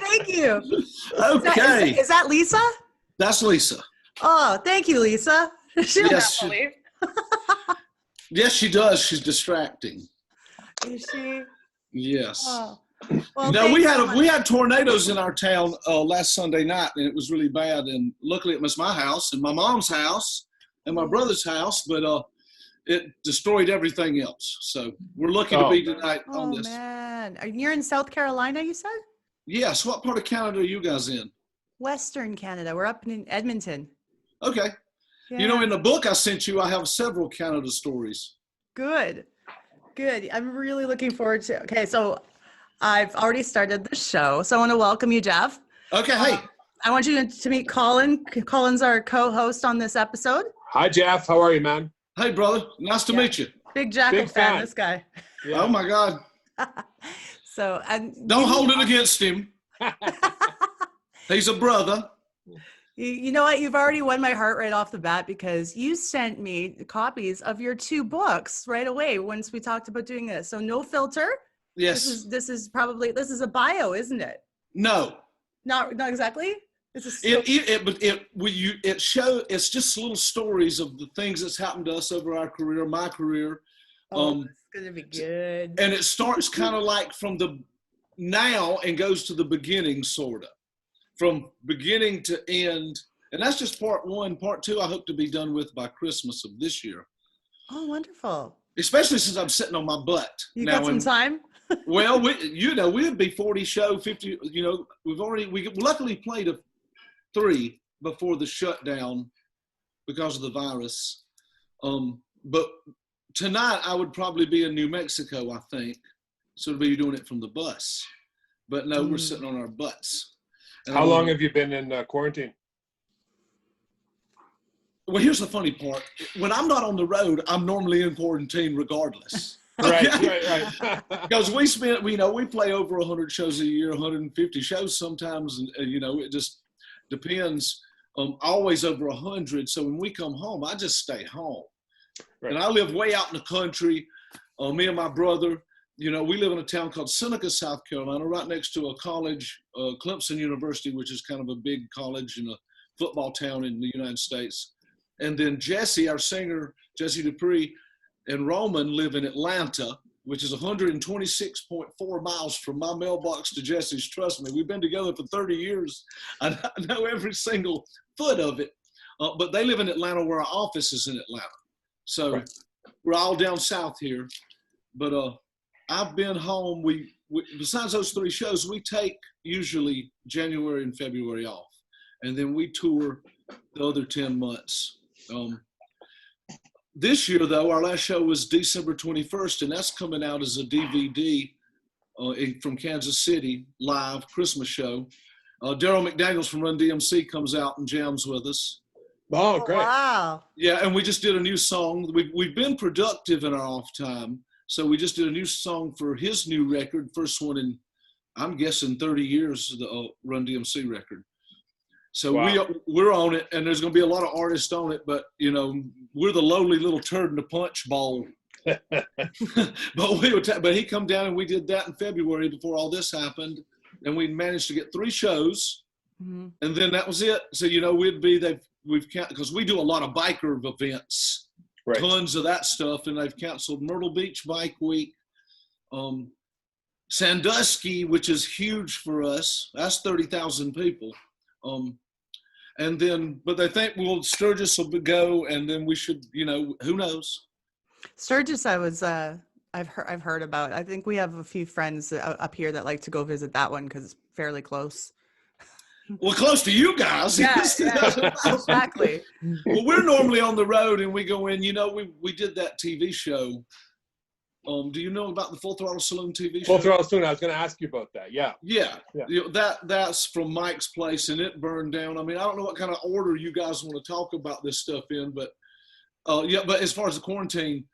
Thank you. Okay. Is that Lisa? That's Lisa. Oh, thank you, Lisa. Yes, yes, she does. She's distracting. Is she? Yes. Oh. Well, No, we had tornadoes in our town last Sunday night, and it was really bad. And luckily, it was my house and my mom's house and my brother's house, but it destroyed everything else. So we're lucky to be tonight on this. Oh man, you're in South Carolina, you said? Yes. What part of Canada are you guys in? Western Canada. We're up in Edmonton. Okay. Yeah. You know, in the book I sent you, I have several Canada stories. Good. I'm really looking forward to. Okay, so I've already started the show, so I want to welcome you, Jeff. Okay, hey. I want you to meet Colin. Colin's our co-host on this episode. Hi, Jeff. How are you, man? Hey, brother. Nice to meet you. Big Jackyl fan, this guy. Yeah. Oh, my God. So, and don't hold it against him. He's a brother. You know what? You've already won my heart right off the bat because you sent me copies of your 2 books right away once we talked about doing this. So No Filter. Yes. This is a bio, isn't it? No. Not exactly. It's just little stories of the things that's happened to us over our career, my career. Oh, it's gonna be good. And it starts kind of like from the now and goes to the beginning, sort of. From beginning to end. And that's just part 1. Part 2, I hope to be done with by Christmas of this year. Oh, wonderful. Especially since I'm sitting on my butt. You got some time? Well, we'd be 40 show, 50, we luckily played 3 before the shutdown because of the virus. But tonight I would probably be in New Mexico, I think. So we'll be doing it from the bus. But no, we're sitting on our butts. And how long have you been in quarantine? Well, here's the funny part. When I'm not on the road, I'm normally in quarantine regardless. Right. Because we play over 100 shows a year, 150 shows sometimes, and it just depends. Always over 100. So when we come home, I just stay home. Right. And I live way out in the country. Me and my brother. We live in a town called Seneca, South Carolina, right next to a college, Clemson University, which is kind of a big college and a football town in the United States. And then Jesse, our singer, Jesse Dupree, and Roman live in Atlanta, which is 126.4 miles from my mailbox to Jesse's. Trust me, we've been together for 30 years. I know every single foot of it. But they live in Atlanta where our office is in Atlanta. So we're all down south here. But I've been home. We besides those 3 shows, we take usually January and February off, and then we tour the other 10 months. This year, though, our last show was December 21st, and that's coming out as a DVD from Kansas City, live Christmas show. Daryl McDaniels from Run DMC comes out and jams with us. Oh, great! Wow. Yeah, and we just did a new song. We've been productive in our off time. So we just did a new song for his new record, first one in, I'm guessing, 30 years, the Run DMC record. So we're on it, and there's going to be a lot of artists on it, but, we're the lowly little turd in the punch bowl. But he come down, and we did that in February before all this happened, and we managed to get 3 shows, and then that was it. So, because we do a lot of biker events. Right. Tons of that stuff, and they've canceled Myrtle Beach Bike Week, Sandusky, which is huge for us. That's 30,000 people, and then, but they think Sturgis will go, and then we should, who knows? Sturgis, I've heard about. I think we have a few friends up here that like to go visit that one because it's fairly close. Well, close to you guys. Yeah, exactly. Well, we're normally on the road, and we go in. We did that TV show. Do you know about the Full Throttle Saloon TV show? Full Throttle Saloon. I was going to ask you about that. Yeah. Yeah. That's from Mike's place, and it burned down. I mean, I don't know what kind of order you guys want to talk about this stuff in, but But as far as the quarantine,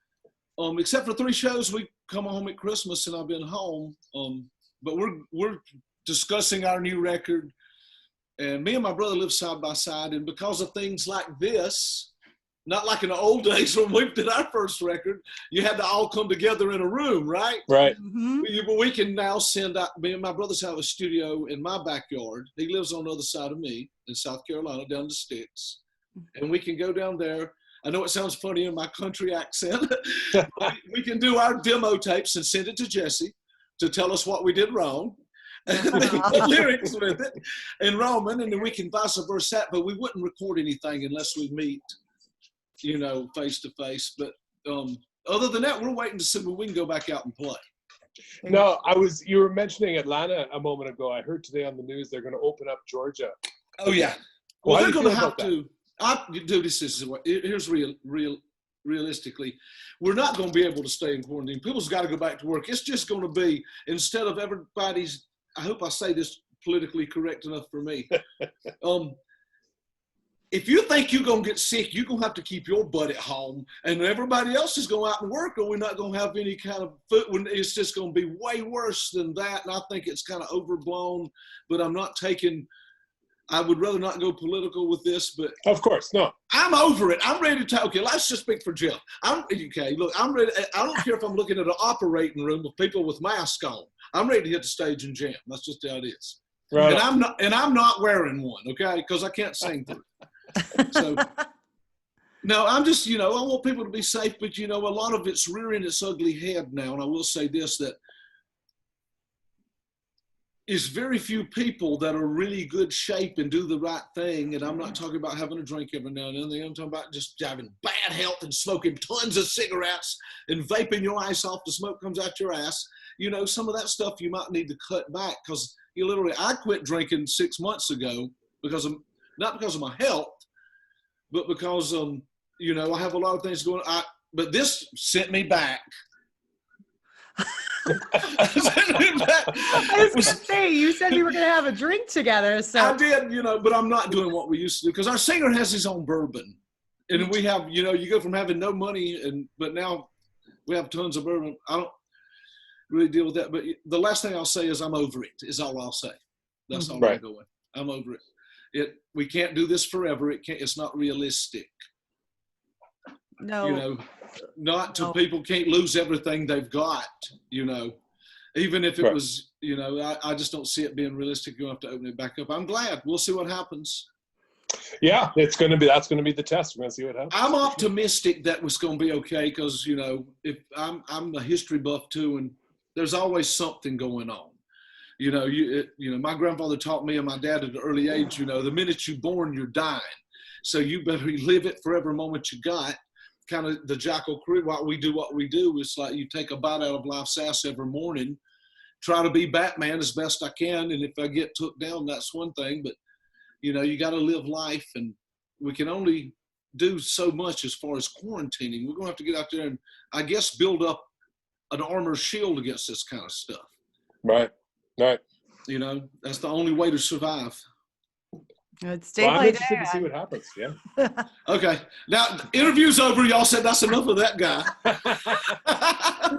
except for 3 shows, we come home at Christmas, and I've been home. But we're discussing our new record. And me and my brother live side by side, and because of things like this, not like in the old days when we did our first record. You had to all come together in a room, right? Right. Mm-hmm. But we can now send out. Me and my brothers have a studio in my backyard. He lives on the other side of me in South Carolina, down the sticks, and we can go down there. I know it sounds funny in my country accent. We can do our demo tapes and send it to Jesse to tell us what we did wrong. And then put lyrics with it and Roman, and then we can vice versa. But we wouldn't record anything unless we meet, face to face. But other than that, we're waiting to see when we can go back out and play. No, you were mentioning Atlanta a moment ago. I heard today on the news they're going to open up Georgia. Oh yeah. Well, they're going to have to. Here's realistically, we're not going to be able to stay in quarantine. People's got to go back to work. It's just going to be, instead of everybody's, I hope I say this politically correct enough for me. If you think you're going to get sick, you're going to have to keep your butt at home, and everybody else is going out and work, or we're not going to have any kind of food. It's just going to be way worse than that, and I think it's kind of overblown, but I would rather not go political with this, but of course, no. I'm over it. I'm ready to okay, let's just speak for Jeff. I'm ready. I don't care if I'm looking at an operating room with people with masks on. I'm ready to hit the stage and jam. That's just how it is. Right. And I'm not wearing one, okay? Because I can't sing through. So no, I'm just, I want people to be safe, but a lot of it's rearing its ugly head now. And I will say this, that is very few people that are really good shape and do the right thing. And I'm not talking about having a drink every now and then. I'm talking about just having bad health and smoking tons of cigarettes and vaping your ice off. The smoke comes out your ass. Some of that stuff you might need to cut back, because I quit drinking 6 months ago not because of my health, but because, I have a lot of things going on. But this sent me back. I was going to say, you said we were going to have a drink together. So I did, but I'm not doing what we used to do, because our singer has his own bourbon. And we have, you go from having no money, but now we have tons of bourbon. I don't really deal with that. But the last thing I'll say is I'm over it, is all I'll say. That's all I'm going. I'm over it. We can't do this forever. It's not realistic. No. People can't lose everything they've got, even if it was, I just don't see it being realistic. You'll have to open it back up. I'm glad. We'll see what happens. Yeah, that's going to be the test. We're going to see what happens. I'm optimistic that it's going to be okay, because, if I'm a history buff too, and there's always something going on. My grandfather taught me and my dad at an early age, the minute you're born, you're dying. So you better live it for every moment you got. Kind of the Jackyl career, what we do, it's like you take a bite out of life's ass every morning, try to be Batman as best I can, and if I get took down, that's one thing, but you got to live life, and we can only do so much as far as quarantining. We're going to have to get out there and, I guess, build up an armor shield against this kind of stuff. Right. That's the only way to survive. It's day I'm by interested day. to see what happens. Yeah. Okay. Now, interview's over. Y'all said that's enough of that guy. I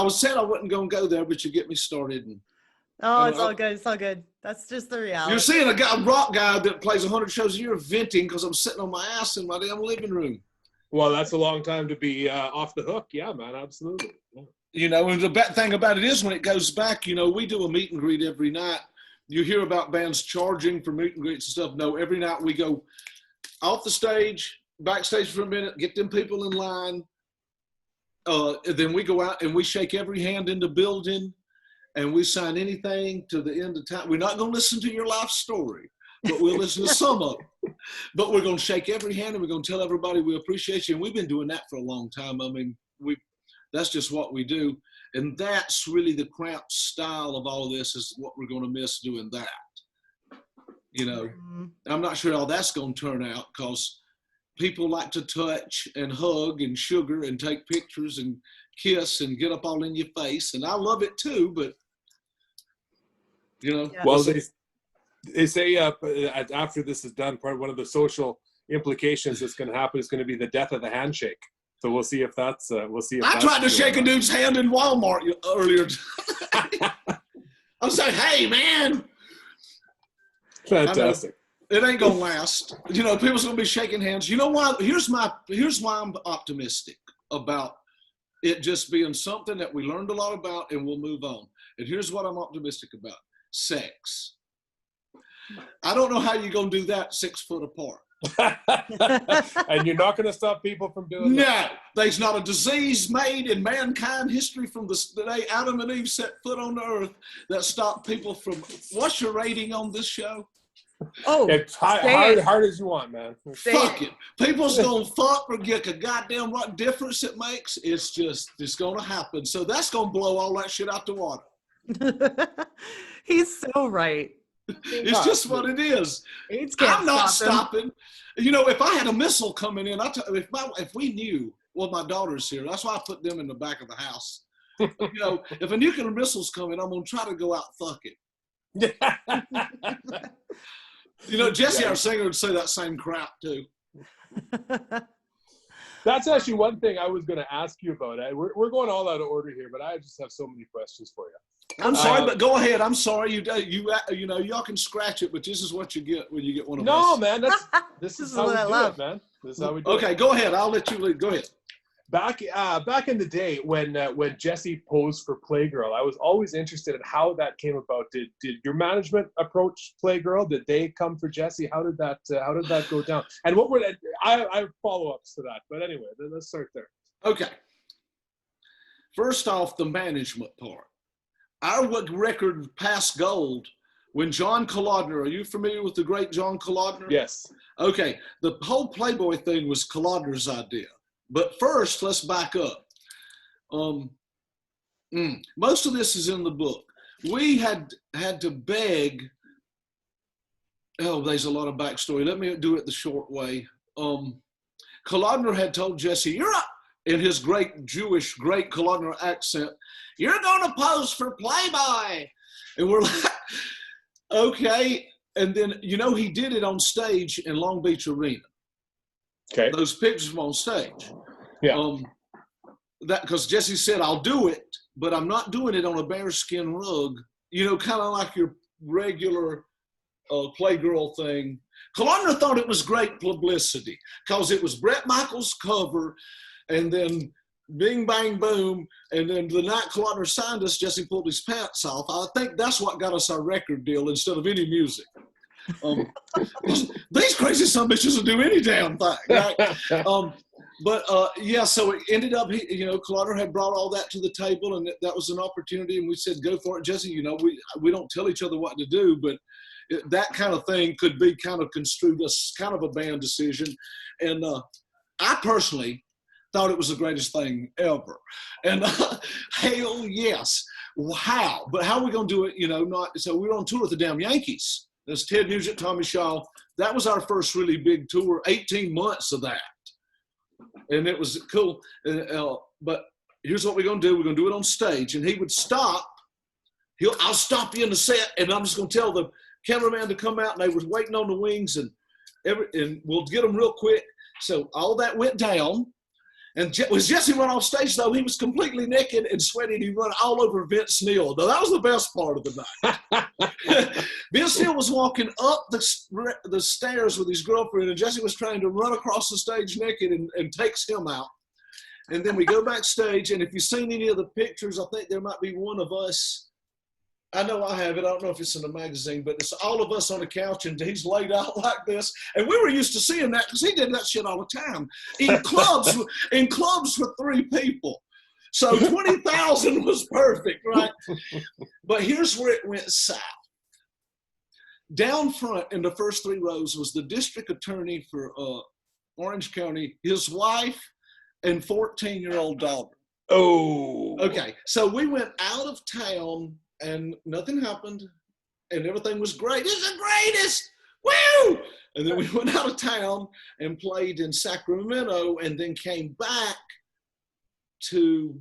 was saying I wasn't going to go there, but you get me started. It's all good. It's all good. That's just the reality. You're seeing a rock guy that plays 100 shows a year venting because I'm sitting on my ass in my damn living room. Well, that's a long time to be off the hook. Yeah, man, absolutely. Yeah. And the bad thing about it is when it goes back, we do a meet and greet every night. You hear about bands charging for meet and greets and stuff. No, every night we go off the stage, backstage for a minute, get them people in line. Then we go out and we shake every hand in the building, and we sign anything to the end of time. We're not going to listen to your life story, but we'll listen to some of it. But we're going to shake every hand, and we're going to tell everybody we appreciate you. And we've been doing that for a long time. I mean, that's just what we do. And that's really the crap style of all of this, is what we're going to miss doing that. I'm not sure how that's going to turn out, because people like to touch and hug and sugar and take pictures and kiss and get up all in your face. And I love it too, but, Yeah. Well, they say after this is done, one of the social implications that's going to happen is going to be the death of the handshake. So we'll see if that's. I tried to shake a dude's hand in Walmart earlier. I was like, "Hey, man!" Fantastic. It ain't gonna last. You know, people's gonna be shaking hands. You know why? Here's why I'm optimistic about it just being something that we learned a lot about and we'll move on. And here's what I'm optimistic about: sex. I don't know how you're gonna do that 6 foot apart. And you're not gonna stop people from doing that. No, there's not a disease made in mankind history from the day Adam and Eve set foot on the earth that stopped people from. What's your rating on this show? Oh, It's hard as you want, man. Fuck it. People's gonna fuck or get a goddamn what difference it makes. It's gonna happen. So that's gonna blow all that shit out the water. He's so right. It's just what it is. I'm not stopping. You know, if I had a missile coming in, if we knew, well, my daughter's here. That's why I put them in the back of the house. You know, if a nuclear missile's coming, I'm gonna try to go out fucking. You know, Jesse, our singer, would say that same crap too. That's actually one thing I was going to ask you about. We're going all out of order here, but I just have so many questions for you. I'm sorry, but go ahead. I'm sorry. You know, y'all can scratch it, but this is what you get when you get one of us. No, man, this is how we do it, man. This is how we do it. Okay, go ahead. I'll let you lead. Go ahead. Back in the day when Jesse posed for Playgirl, I was always interested in how that came about. Did your management approach Playgirl? Did they come for Jesse? How did that go down? And what were I have follow-ups to that, but anyway, let's start there. Okay. First off, the management part. Our record passed gold when John Kolodner. Are you familiar with the great John Kolodner? Yes. Okay. The whole Playboy thing was Kolodner's idea. But first, let's back up. Most of this is in the book. We had to beg. Oh, there's a lot of backstory. Let me do it the short way. Kolodner had told Jesse, "You're up," in his great Jewish, great Kolodner accent, "You're going to pose for Playboy." And we're like, okay. And then, you know, he did it on stage in Long Beach Arena. Okay. Those pictures were on stage. Yeah. That because Jesse said, "I'll do it, but I'm not doing it on a bearskin rug." You know, kind of like your regular Playgirl thing. Kolodner thought it was great publicity because it was Bret Michaels' cover, and then bing, bang, boom, and then the night Kolodner signed us, Jesse pulled his pants off. I think that's what got us our record deal instead of any music. These crazy son of bitches will do any damn thing, right? Yeah, so it ended up, you know, Kolodner had brought all that to the table, and that was an opportunity, and we said, go for it. Jesse, you know, we don't tell each other what to do, but that kind of thing could be kind of construed as kind of a band decision. And I personally thought it was the greatest thing ever. And hell yes. How? But how are we going to do it, you know, so we were on tour with the damn Yankees. There's Ted Nugent, Tommy Shaw. That was our first really big tour, 18 months of that. And it was cool. But here's what we're going to do. We're going to do it on stage. And he would stop. I'll stop you in the set, and I'm just going to tell the cameraman to come out. And they were waiting on the wings, and we'll get them real quick. So all that went down. And when Jesse went off stage, though, he was completely naked and sweaty. He run all over Vince Neil. Now, that was the best part of the night. Vince Neil was walking up the stairs with his girlfriend, and Jesse was trying to run across the stage naked and takes him out. And then we go backstage, and if you've seen any of the pictures, I think there might be one of us. I know I have it. I don't know if it's in the magazine, but it's all of us on the couch, and he's laid out like this. And we were used to seeing that because he did that shit all the time in clubs. In clubs with 3 people. So 20,000 was perfect, right? But here's where it went south. Down front in the first 3 rows was the district attorney for Orange County, his wife, and 14-year-old daughter. Oh. Okay, so we went out of town. And nothing happened, and everything was great. It's the greatest! Woo! And then we went out of town and played in Sacramento, and then came back to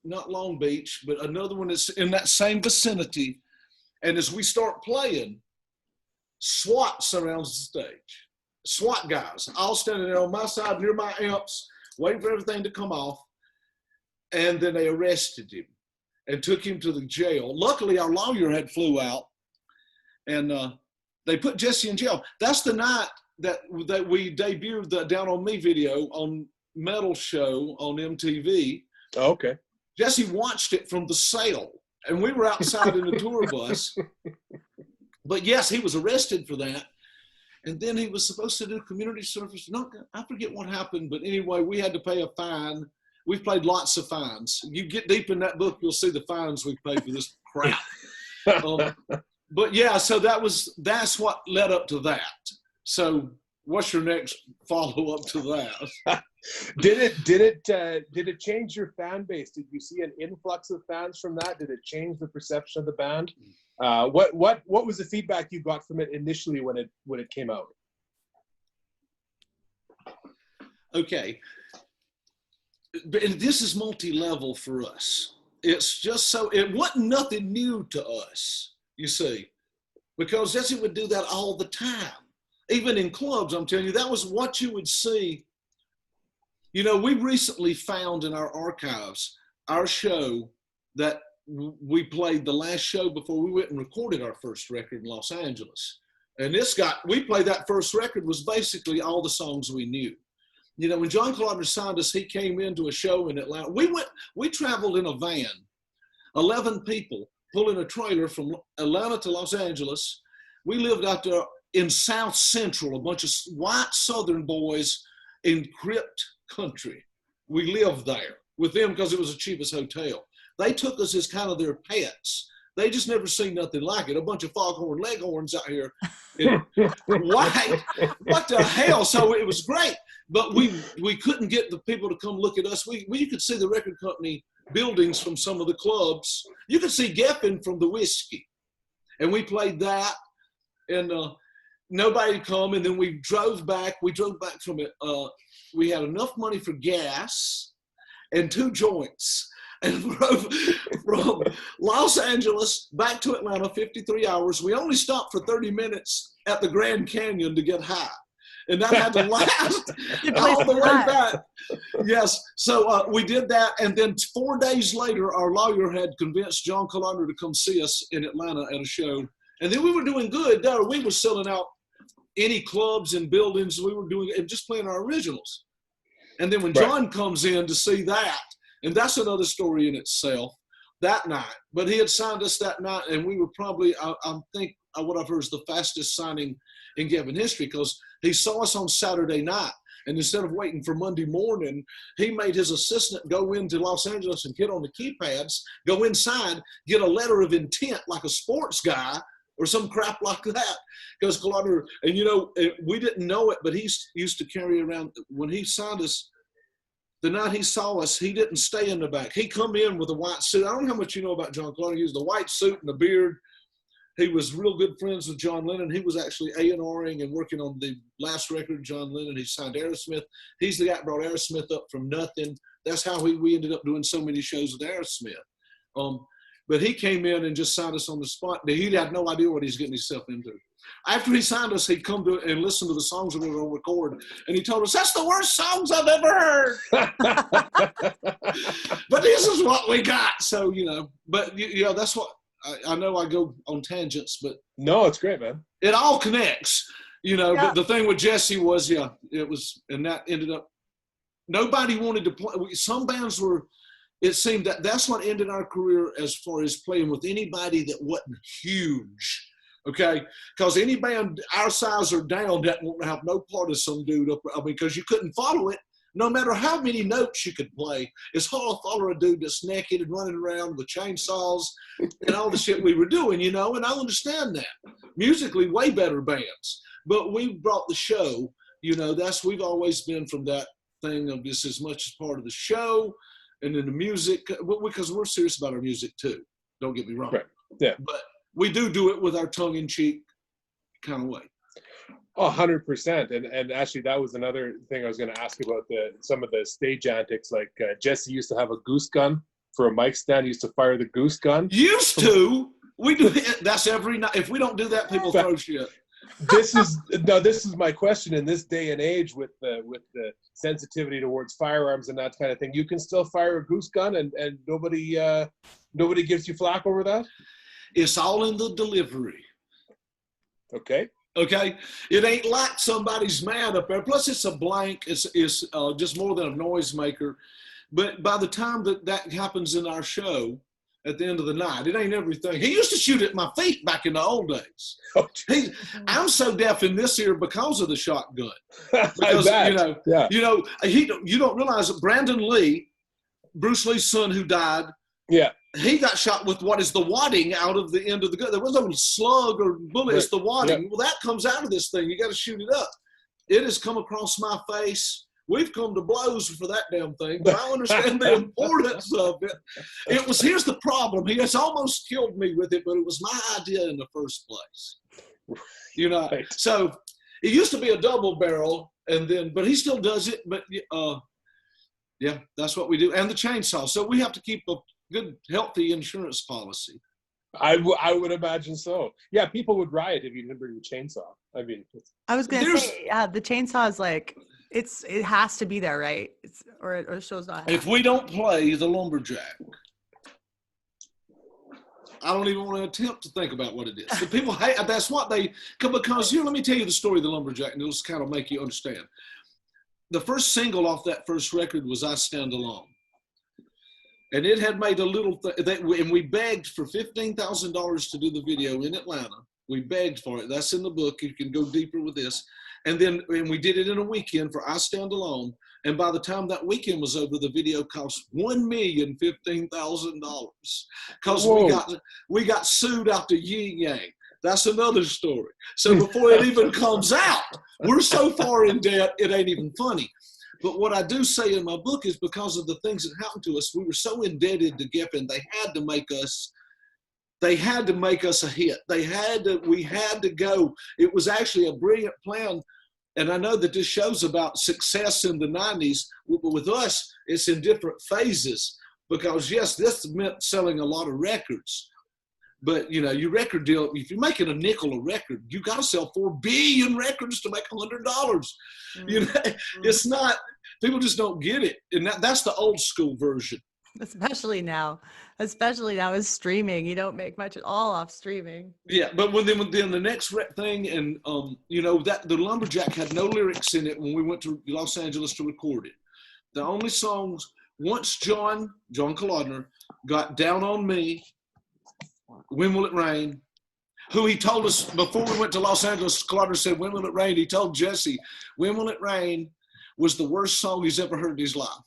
not Long Beach, but another one that's in that same vicinity. And as we start playing, SWAT surrounds the stage. SWAT guys, all standing there on my side near my amps, waiting for everything to come off. And then they arrested him and took him to the jail. Luckily, our lawyer had flew out, and they put Jesse in jail. That's the night that we debuted the Down on Me video on Metal Show on MTV. Oh, okay. Jesse watched it from the cell, and we were outside in the tour bus. But yes, he was arrested for that. And then he was supposed to do community service. No, I forget what happened, but anyway, we had to pay a fine. We've paid lots of fines. You get deep in that book, you'll see the fines we paid for this crap. But yeah, so that's what led up to that. So what's your next follow up to that? Did it change your fan base? Did you see an influx of fans from that? Did it change the perception of the band? What was the feedback you got from it initially when it came out? Okay, and this is multi-level for us. It's just so it wasn't nothing new to us, you see, because Jesse would do that all the time, even in clubs. I'm telling you, that was what you would see. You know, we recently found in our archives our show that we played the last show before we went and recorded our first record in Los Angeles. And we played that first record was basically all the songs we knew. You know, when John Colin signed us, he came into a show in Atlanta. We traveled in a van, 11 people pulling a trailer from Atlanta to Los Angeles. We lived out there in South Central, a bunch of white Southern boys in Crypt country. We lived there with them because it was the cheapest hotel. They took us as kind of their pets. They just never seen nothing like it. A bunch of foghorn leghorns out here in white. What the hell? So it was great. But we couldn't get the people to come look at us. We could see the record company buildings from some of the clubs. You could see Geffen from the Whiskey. And we played that. And nobody would come. And then we drove back. We drove back from it. We had enough money for gas and 2 joints. And drove from Los Angeles back to Atlanta, 53 hours. We only stopped for 30 minutes at the Grand Canyon to get high. And that had to last all the way back. Yes. So we did that. And then 4 days later, our lawyer had convinced John Colin to come see us in Atlanta at a show. And then we were doing good there. We were selling out any clubs and buildings. We were doing and just playing our originals. And then when John comes in to see that, and that's another story in itself, that night. But he had signed us that night, and we were probably, I think what I've heard is the fastest signing in Geffen history, because he saw us on Saturday night, and instead of waiting for Monday morning, he made his assistant go into Los Angeles and get on the keypads, go inside, get a letter of intent like a sports guy or some crap like that. Because Colin, and you know, we didn't know it, but he used to carry around, when he signed us, the night he saw us, he didn't stay in the back. He come in with a white suit. I don't know how much you know about John Colin. He was the white suit and the beard. He was real good friends with John Lennon. He was actually A&Ring and working on the last record of John Lennon. He signed Aerosmith. He's the guy that brought Aerosmith up from nothing. That's how we ended up doing so many shows with Aerosmith. But he came in and just signed us on the spot. He had no idea what he's getting himself into. After he signed us, he'd come to and listen to the songs we were going to record, and he told us, "That's the worst songs I've ever heard." But this is what we got. So, you know, but, you know, that's what, I know I go on tangents, but. No, it's great, man. It all connects, you know, but the thing with Jesse was, it was, and that ended up, nobody wanted to play. Some bands were, it seemed that's what ended our career as far as playing with anybody that wasn't huge. Okay, because any band our size or down that won't have no part of some dude up. I mean, because you couldn't follow it, no matter how many notes you could play. It's hard to follow a dude that's naked and running around with chainsaws and all the shit we were doing, you know. And I understand that musically, way better bands, but we brought the show. You know, we've always been from that thing of this as much as part of the show, and then the music, because we're serious about our music too. Don't get me wrong. Right. Yeah. But we do it with our tongue-in-cheek kind of way. 100%. And actually, that was another thing I was going to ask about some of the stage antics. Like Jesse used to have a goose gun for a mic stand. He used to fire the goose gun. Used to? We do it. That's every night. If we don't do that, people throw shit. This is my question. In this day and age, with the sensitivity towards firearms and that kind of thing, you can still fire a goose gun, and nobody gives you flack over that. It's all in the delivery. Okay. Okay, it ain't like somebody's mad up there. Plus, it's a blank. It's just more than a noisemaker. But by the time that happens in our show, at the end of the night, it ain't everything. He used to shoot at my feet back in the old days. Oh, I'm so deaf in this ear because of the shotgun. Because, you don't realize that Brandon Lee, Bruce Lee's son who died, he got shot with what is the wadding out of the end of the gun. There was no slug or bullet. It's the wadding. Well, that comes out of this thing. You got to shoot it up. It has come across my face. We've come to blows for that damn thing, but I understand the importance of it. Here's the problem. He has almost killed me with it, but it was my idea in the first place. Right. So it used to be a double barrel, but he still does it. But that's what we do. And the chainsaw. So we have to keep a good, healthy insurance policy. I would imagine so. Yeah, people would riot if you didn't bring the chainsaw. I mean, I was going to say, the chainsaw is like, it has to be there, right? Or it shows not. If we don't play the lumberjack, I don't even want to attempt to think about what it is. The people hate. That's what they come because let me tell you the story of the lumberjack, and it'll just kind of make you understand. The first single off that first record was "I Stand Alone," and it had made a little and we begged for $15,000 to do the video in Atlanta. We begged for it. That's in the book. You can go deeper with this. And we did it in a weekend for I Stand Alone. And by the time that weekend was over, the video cost $1,015,000 because we got sued out to Yin Yang. That's another story. So before it even comes out, we're so far in debt, it ain't even funny. But what I do say in my book is because of the things that happened to us, we were so indebted to Geffen, they had to make us a hit. We had to go. It was actually a brilliant plan. And I know that this show's about success in the 90s, but with us, it's in different phases because, yes, this meant selling a lot of records. But, your record deal, if you're making a nickel a record, you got to sell 4 billion records to make $100. Mm-hmm. It's not, people just don't get it. And that's the old school version. Especially now is streaming. You don't make much at all off streaming. Yeah, but then the next thing, and that the lumberjack had no lyrics in it when we went to Los Angeles to record it. The only songs once John Kalodner got Down on Me, When Will It Rain, who he told us before we went to Los Angeles. Kalodner said, "When Will It Rain?" He told Jesse, "When Will It Rain" was the worst song he's ever heard in his life.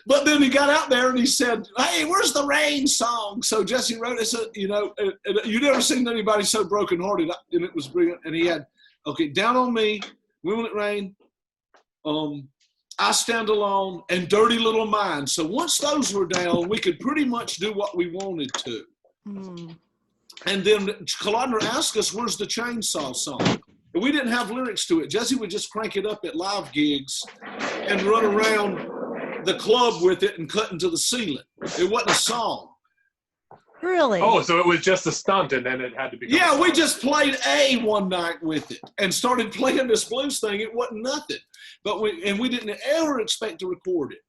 But then he got out there and he said, "Hey, where's the rain song?" So Jesse wrote it. Said, you never seen anybody so brokenhearted, and it was brilliant. And he had, Down on Me, When Will It Rain, I Stand Alone, and Dirty Little Mind. So once those were down, we could pretty much do what we wanted to. Mm. And then Kalodner asked us, "Where's the chainsaw song?" And we didn't have lyrics to it. Jesse would just crank it up at live gigs and run around the club with it and cut into the ceiling. It wasn't a song. Really? Oh, so it was just a stunt and then it had to be. Yeah, we just played one night with it and started playing this blues thing. It wasn't nothing. But we didn't ever expect to record it.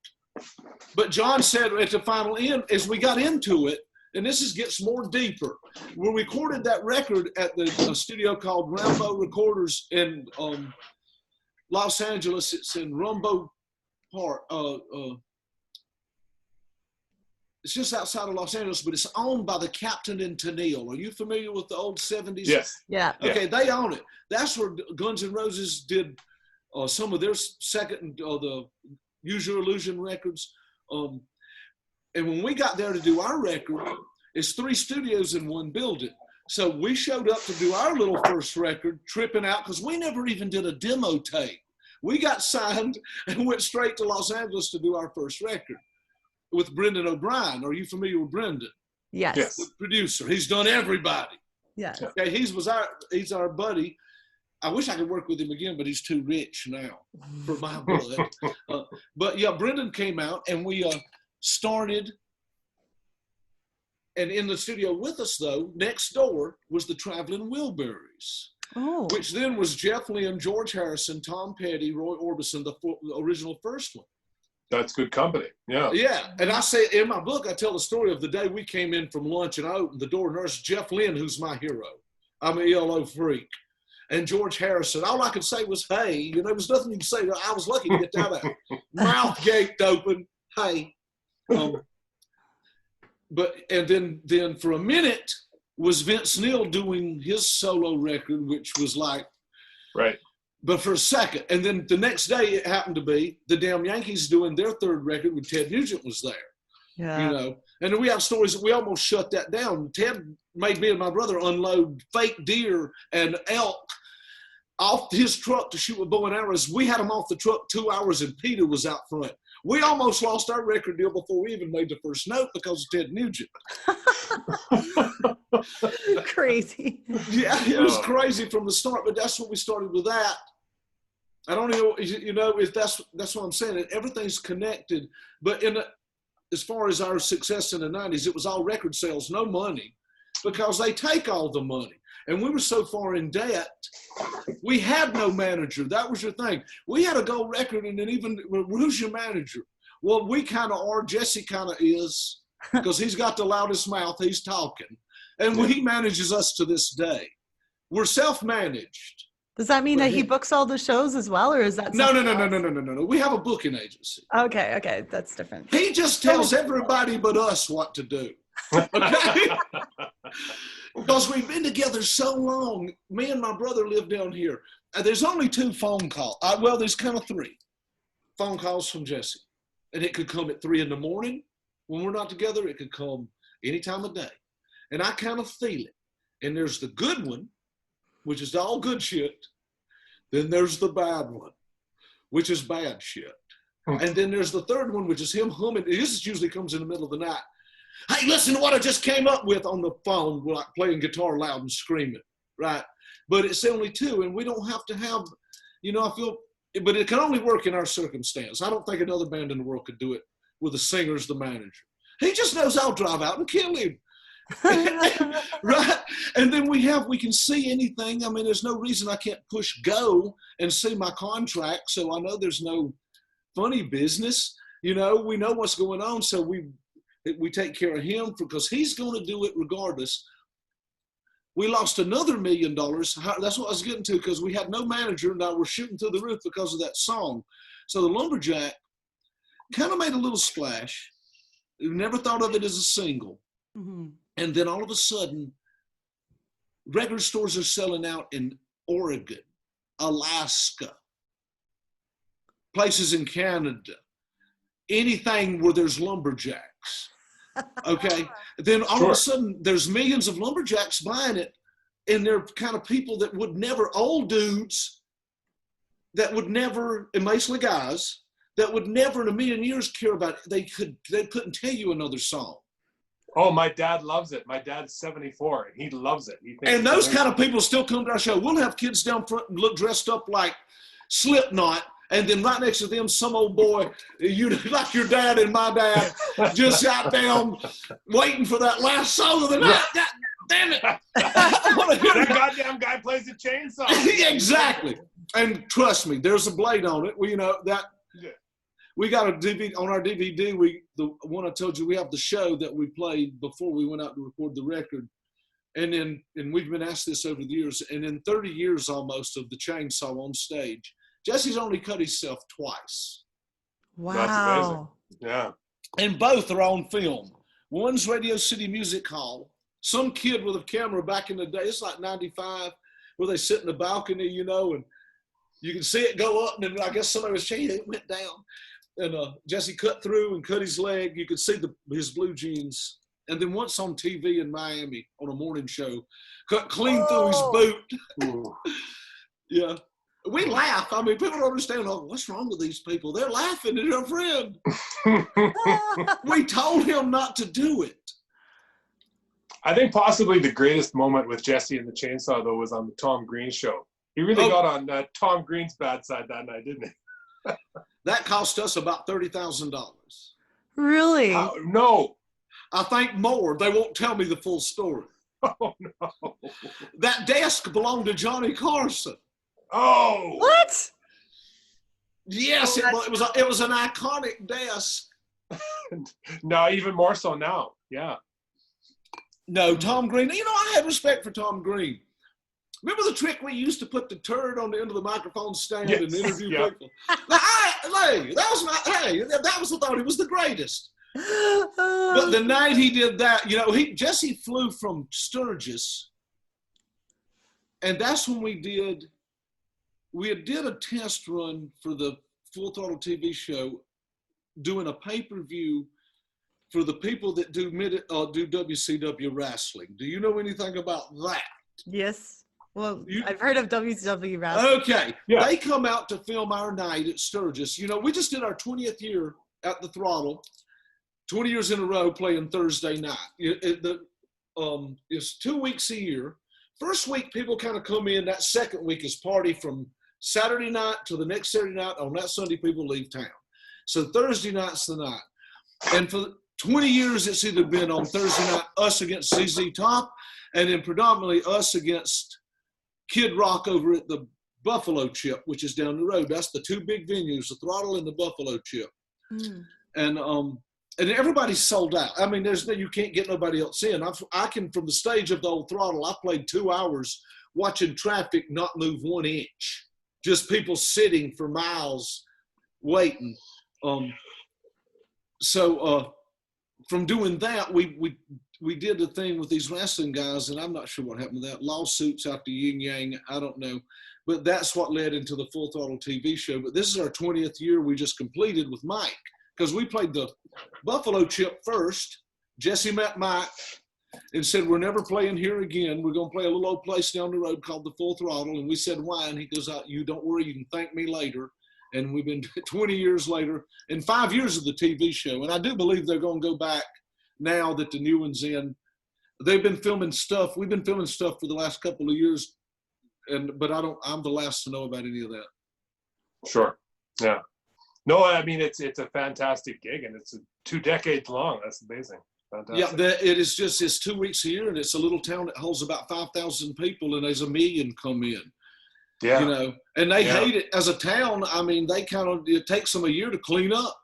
But John said at the final end, as we got into it, and this gets more deeper, we recorded that record at the studio called Rambo Recorders in Los Angeles. It's in Rumbo Park. It's just outside of Los Angeles, but it's owned by the Captain and Tennille. Are you familiar with the old 70s? Yes. Yeah. Okay, they own it. That's where Guns N' Roses did some of their second, the Use Your Illusion records. And when we got there to do our record, it's 3 studios in one building. So we showed up to do our little first record, tripping out, because we never even did a demo tape. We got signed and went straight to Los Angeles to do our first record with Brendan O'Brien. Are you familiar with Brendan? Yes. The producer. He's done everybody. Yeah. Okay, he's our buddy. I wish I could work with him again, but he's too rich now for my blood. But yeah, Brendan came out and we started. And in the studio with us, though, next door was the Traveling Wilburys, which then was Jeff Lynne, George Harrison, Tom Petty, Roy Orbison, the original first one. That's good company. Yeah. Yeah. And I say in my book, I tell the story of the day we came in from lunch and I opened the door and there's Jeff Lynne, who's my hero. I'm an ELO freak. And George Harrison, all I could say was, hey. There was nothing you could say. I was lucky to get that out. Mouth gaped open, hey. And then for a minute was Vince Neil doing his solo record, which was like, right. But for a second, and then the next day it happened to be the damn Yankees doing their third record when Ted Nugent was there. Yeah. And then we have stories that we almost shut that down. Ted made me and my brother unload fake deer and elk off his truck to shoot with bow and arrows. We had them off the truck 2 hours and Peter was out front. We almost lost our record deal before we even made the first note because of Ted Nugent. Crazy. Yeah, it was crazy from the start, but that's what we started with that. I don't know, if that's what I'm saying. Everything's connected, but as far as our success in the 90s, it was all record sales, no money, because they take all the money. And we were so far in debt, we had no manager. That was your thing. We had a gold record, and then even, who's your manager? Well, we kind of are. Jesse kind of is, because he's got the loudest mouth. He's talking. And he manages us to this day. We're self-managed. Does that mean that he books all the shows as well, or is that No. We have a booking agency. Okay, that's different. He just tells everybody but us what to do. Okay? Because we've been together so long. Me and my brother live down here. There's only 2 phone calls. Well, there's kind of 3 phone calls from Jesse. And it could come at 3 in the morning when we're not together. It could come any time of day. And I kind of feel it. And there's the good one, which is all good shit. Then there's the bad one, which is bad shit. And then there's the third one, which is him humming. This usually comes in the middle of the night. Hey, listen to what I just came up with on the phone, like playing guitar loud and screaming, right? But it's only 2, and we don't have to have, I feel, but it can only work in our circumstance. I don't think another band in the world could do it with the singer as the manager. He just knows I'll drive out and kill him. Right? And then we can see anything. I mean, there's no reason I can't push go and see my contract, so I know there's no funny business. We know what's going on, so we take care of him because he's going to do it regardless. We lost another $1 million. That's what I was getting to, because we had no manager. Now we're shooting through the roof because of that song. So the Lumberjack kind of made a little splash. We never thought of it as a single. Mm-hmm. And then all of a sudden, record stores are selling out in Oregon, Alaska, places in Canada, anything where there's lumberjacks. Okay. Then all of a sudden there's millions of lumberjacks buying it, and they're kind of people that would never, old dudes that would never, and mostly guys, that would never in a million years care about it. They couldn't tell you another song. Oh, my dad loves it. My dad's 74 and he loves it. And those kind of people still come to our show. We'll have kids down front and look dressed up like Slipknot. And then right next to them, some old boy, like your dad and my dad, just got down waiting for that last song of the night. God damn it. That goddamn guy plays a chainsaw. Exactly. And trust me, there's a blade on it. We got a DVD on our DVD. The one I told you, we have the show that we played before we went out to record the record. And we've been asked this over the years. And in 30 years almost of the chainsaw on stage, Jesse's only cut himself twice. Wow. That's amazing. Yeah. And both are on film. One's Radio City Music Hall. Some kid with a camera back in the day, it's like 95, where they sit in the balcony, and you can see it go up, and then I guess somebody was changing it, went down. And Jesse cut through and cut his leg. You could see his blue jeans. And then once on TV in Miami on a morning show, cut clean through his boot. Yeah. We laugh. I mean, people don't understand, what's wrong with these people? They're laughing at their friend. We told him not to do it. I think possibly the greatest moment with Jesse and the Chainsaw, though, was on the Tom Green show. He really got on Tom Green's bad side that night, didn't he? That cost us about $30,000. Really? No. I think more. They won't tell me the full story. Oh, no. That desk belonged to Johnny Carson. Oh. What? Yes, it was an iconic desk. No, even more so now. Yeah. No, Tom Green. I had respect for Tom Green. Remember the trick we used to put the turd on the end of the microphone stand and interview people? Now, that was the thought. He was the greatest. But the night he did that, Jesse flew from Sturgis, and that's when we did a test run for the Full Throttle TV show, doing a pay-per-view for the people that do WCW wrestling. Do you know anything about that? Yes. Well, I've heard of WCW wrestling. Okay. Yeah. They come out to film our night at Sturgis. We just did our 20th year at the Throttle, 20 years in a row playing Thursday night. It's 2 weeks a year. First week, people kind of come in. That second week is party from Saturday night to the next Saturday night. On that Sunday, people leave town. So Thursday night's the night. And for 20 years, it's either been on Thursday night, us against ZZ Top, and then predominantly us against Kid Rock over at the Buffalo Chip, which is down the road. That's the two big venues, the Throttle and the Buffalo Chip. And everybody's sold out. I mean, you can't get nobody else in. I can, from the stage of the old Throttle, I played 2 hours watching traffic not move 1 inch. Just people sitting for miles waiting. So from doing that, we did the thing with these wrestling guys, and I'm not sure what happened to that. Lawsuits after Yin Yang, I don't know. But that's what led into the Full Throttle TV show. But this is our 20th year we just completed with Mike, because we played the Buffalo Chip first. Jesse met Mike and said, we're never playing here again. We're going to play a little old place down the road called the Full Throttle. And we said, why? And he goes, you don't worry, you can thank me later. And we've been 20 years later and 5 years of the TV show. And I do believe they're going to go back now that the new one's in. They've been filming stuff. We've been filming stuff for the last couple of years. But I'm the last to know about any of that. Sure. Yeah. No, I mean, it's a fantastic gig, and it's 2 decades long. That's amazing. Fantastic. Yeah, it's 2 weeks a year, and it's a little town that holds about 5,000 people, and there's 1 million come in. Yeah. And they hate it as a town. I mean, it takes them a year to clean up,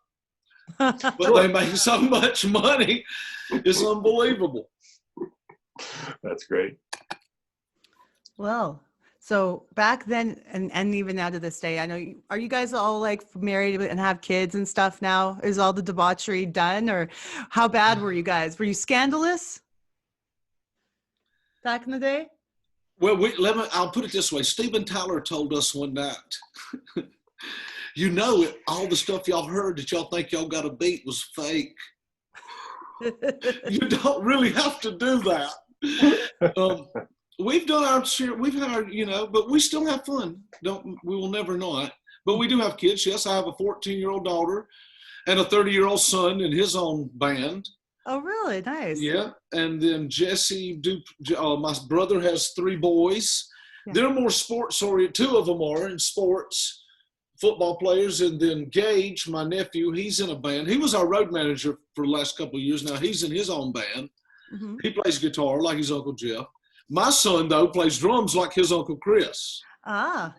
but they make so much money. It's unbelievable. That's great. Well, so back then and even now to this day, I know, are you guys all like married and have kids and stuff now? Is all the debauchery done, or how bad were you guys? Were you scandalous back in the day? Well, I'll put it this way. Steven Tyler told us one night, all the stuff y'all heard that y'all think y'all got a beat was fake. You don't really have to do that. We've done our share. We've had but we still have fun. We will never not. But we do have kids. Yes, I have a 14-year-old daughter and a 30-year-old son in his own band. Oh, really? Nice. Yeah. And then Jesse, my brother, has 3 boys. Yeah. They're more sports-oriented. 2 of them are in sports, football players. And then Gage, my nephew, he's in a band. He was our road manager for the last couple of years. Now he's in his own band. Mm-hmm. He plays guitar like his Uncle Jeff. My son, though, plays drums like his Uncle Chris. Ah.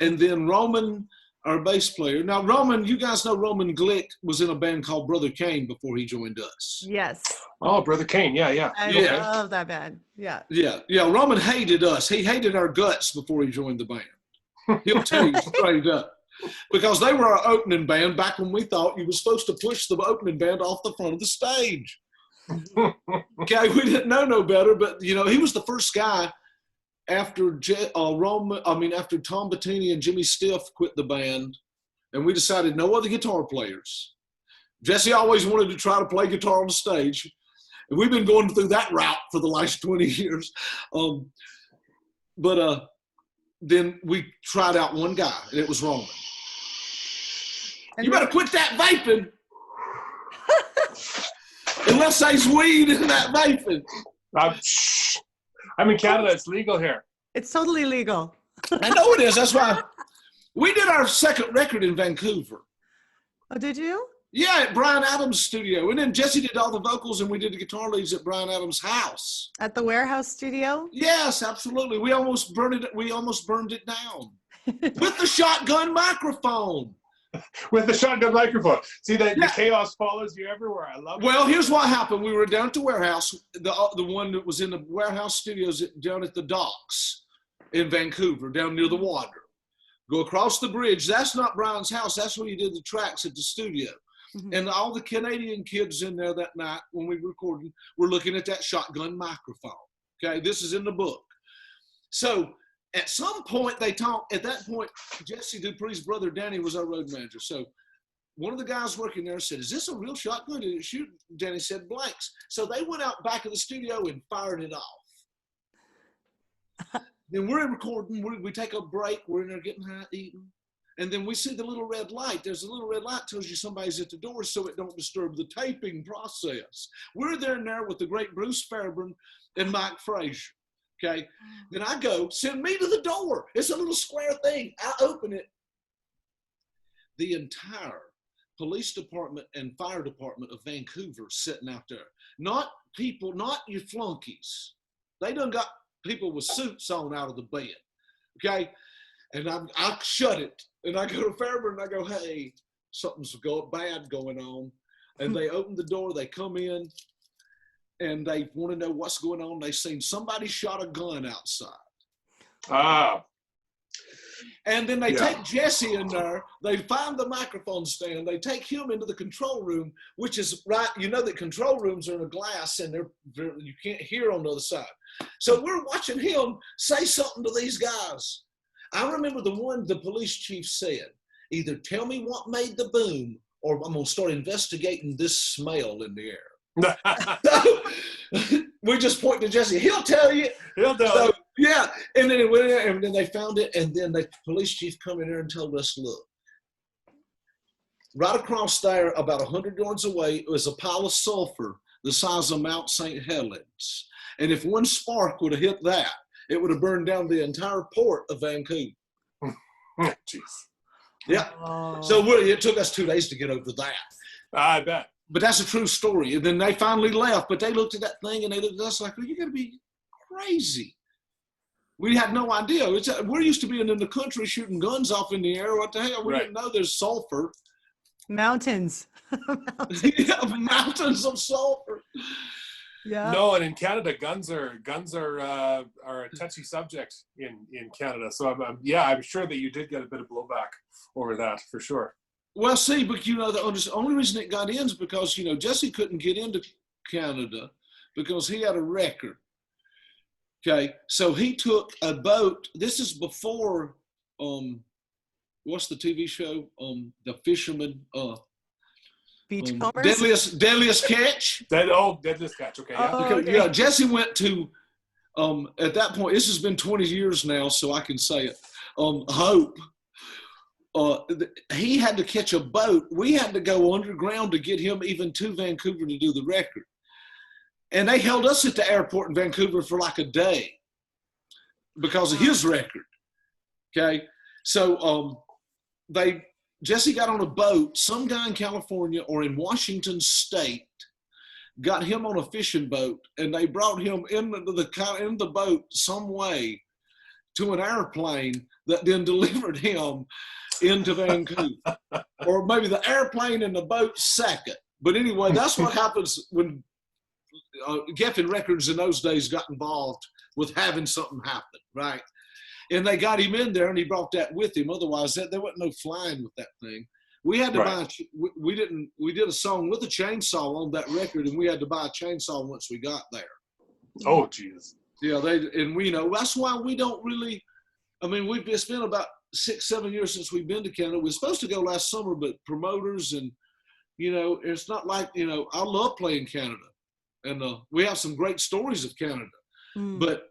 And then Roman, our bass player. Now, Roman, you guys know Roman Glick was in a band called Brother Kane before he joined us. Yes. Oh, Brother Kane. Yeah. I love that band. Yeah. Yeah. Roman hated us. He hated our guts before he joined the band. He'll tell you straight up. Because they were our opening band back when we thought you were supposed to push the opening band off the front of the stage. Okay, we didn't know no better, but he was the first guy after after Tom Bettini and Jimmy Stiff quit the band, and we decided no other guitar players. Jesse always wanted to try to play guitar on the stage, and we've been going through that route for the last 20 years. Then we tried out one guy, and it was Roman. You better quit that vaping. Unless there's weed in that vaping. I'm in Canada. It's legal here. It's totally legal. I know it is. That's why we did our second record in Vancouver. Oh, did you? Yeah, at Bryan Adams' studio. And then Jesse did all the vocals, and we did the guitar leads at Bryan Adams' house. At the Warehouse studio? Yes, absolutely. We almost burned it down. With the shotgun microphone. With the shotgun microphone. See, the chaos follows you everywhere. I love it. Well, here's what happened. We were down at the Warehouse, the one that was in the Warehouse studios down at the docks. in Vancouver, down near the water. Go across the bridge. That's not Brian's house. That's where he did the tracks at the studio. Mm-hmm. And all the Canadian kids in there that night when we were recording were looking at that shotgun microphone. Okay, this is in the book. So at some point they talked, at that point, Jesse Dupree's brother Danny was our road manager. So one of the guys working there said, "Is this a real shotgun? Did it shoot?" Danny said, "Blanks." So they went out back of the studio and fired it off. Then we're recording, we take a break, we're in there getting high, eating. And then we see the little red light. There's a little red light that tells you somebody's at the door so it don't disturb the taping process. We're there and there with the great Bruce Fairburn and Mike Frazier, okay? Then I go, "Send me to the door." It's a little square thing. I open it. The entire police department and fire department of Vancouver sitting out there. Not people, not your flunkies. They done got people with suits on out of the bed, okay? And I shut it, and I go to Fairburn, and I go, "Hey, something's bad going on." And they open the door, they come in, and they want to know what's going on. They seen somebody shot a gun outside. Ah. And then they take Jesse in there, they find the microphone stand, they take him into the control room, which is right, you know that control rooms are in a glass and you can't hear on the other side. So we're watching him say something to these guys. I remember the police chief said, "Either tell me what made the boom or I'm going to start investigating this smell in the air." So we just point to Jesse. He'll tell you. He'll tell you. Yeah, and then it went in there, and then they found it, and then the police chief come in there and told us, "Look, right across there, about 100 yards away, was a pile of sulfur the size of Mount St. Helens. And if one spark would have hit that, it would have burned down the entire port of Vancouver." Jeez. Yeah. Oh. So it took us 2 days to get over that. I bet. But that's a true story. And then they finally left, but they looked at that thing, and they looked at us like, "Well, you're going to be crazy." We had no idea. We're used to being in the country shooting guns off in the air. What the hell? We didn't know there's sulfur. Mountains. Yeah, mountains of sulfur. Yeah. No, and in Canada, guns are a touchy subject in Canada. So I'm sure that you did get a bit of blowback over that for sure. Well, see, but the only reason it got in is because Jesse couldn't get into Canada because he had a record. Okay, so he took a boat. This is before, what's the TV show? The Fisherman. Beachcombers? Deadliest Catch. Deadliest Catch. Okay, yeah. Okay. Yeah, Jesse went to, at that point, this has been 20 years now, so I can say it. Hope. He had to catch a boat. We had to go underground to get him even to Vancouver to do the record. And they held us at the airport in Vancouver for like a day because of his record. Okay. So Jesse got on a boat. Some guy in California or in Washington State got him on a fishing boat, and they brought him in the boat some way to an airplane that then delivered him into Vancouver. Or maybe the airplane and the boat second. But anyway, that's what happens when Geffen Records in those days got involved with having something happen, right? And they got him in there, and he brought that with him. Otherwise, there wasn't no flying with that thing. We had to buy. We did a song with a chainsaw on that record, and we had to buy a chainsaw once we got there. Oh, geez. Yeah, that's why we don't really. I mean, it's been about 6-7 years since we've been to Canada. We were supposed to go last summer, but promoters and it's not like I love playing Canada. And we have some great stories of Canada, but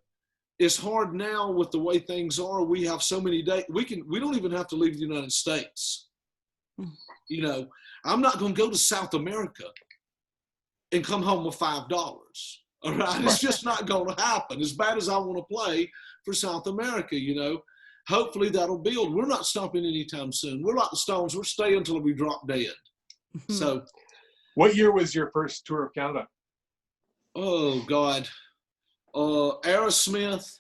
it's hard now with the way things are. We have so many days. We don't even have to leave the United States. I'm not going to go to South America and come home with $5. All right. It's just not going to happen. As bad as I want to play for South America, hopefully that'll build. We're not stopping anytime soon. We're like the Stones. We're staying until we drop dead. So what year was your first tour of Canada? Oh, God. Aerosmith,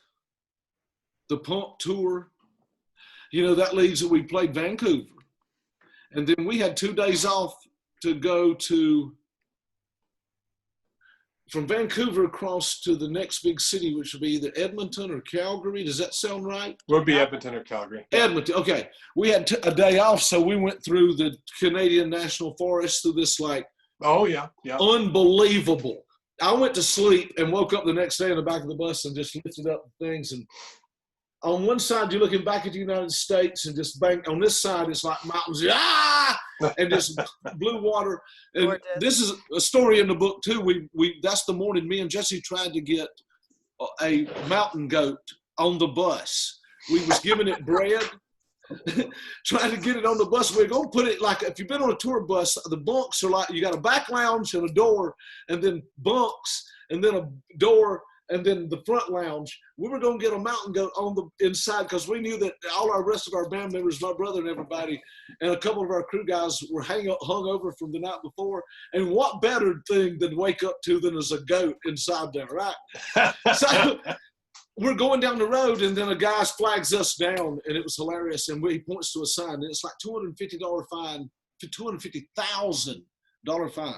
the Pump Tour. That leads that we played Vancouver. And then we had 2 days off to go to from Vancouver across to the next big city, which would be either Edmonton or Calgary. Does that sound right? Would be Edmonton or Calgary. Edmonton. Okay. We had a day off, so we went through the Canadian National Forest through this Oh yeah. unbelievable. I went to sleep and woke up the next day in the back of the bus and just lifted up things. And on one side, you're looking back at the United States and just bank. On this side, it's like mountains, and just blue water. And Gorgeous. this is a story in the book too. That's the morning me and Jesse tried to get a mountain goat on the bus. We was giving it bread, trying to get it on the bus. We're going to put it like, if you've been on a tour bus, the bunks are like, you got a back lounge and a door, and then bunks, and then a door, and then the front lounge. We were going to get a mountain goat on the inside because we knew that all our rest of our band members, my brother and everybody, and a couple of our crew guys were hung over from the night before. And what better thing than wake up to than as a goat inside there, right? So we're going down the road, and then a guy flags us down, and it was hilarious. And he points to a sign, and it's like $250 fine, $250,000 fine.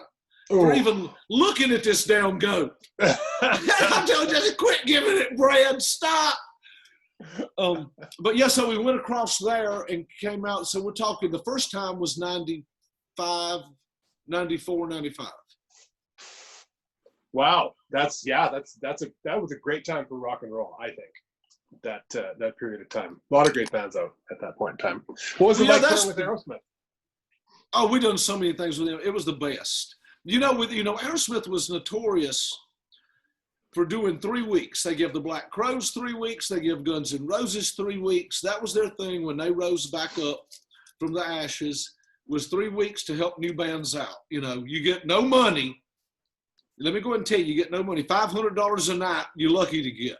For even looking at this damn goat. I'm telling you, quit giving it bread. Stop. But yeah, so we went across there and came out. So we're talking, the first time was 95, 94, 95. Wow. That was a great time for rock and roll, I think. That period of time. A lot of great bands out at that point in time. What was it like playing with Aerosmith? Oh, we done so many things with them. It was the best. Aerosmith was notorious for doing 3 weeks. They give the Black Crowes 3 weeks. They give Guns N' Roses 3 weeks. That was their thing when they rose back up from the ashes, was 3 weeks to help new bands out. You get no money. Let me go ahead and tell you, you get no money. $500 a night, you're lucky to get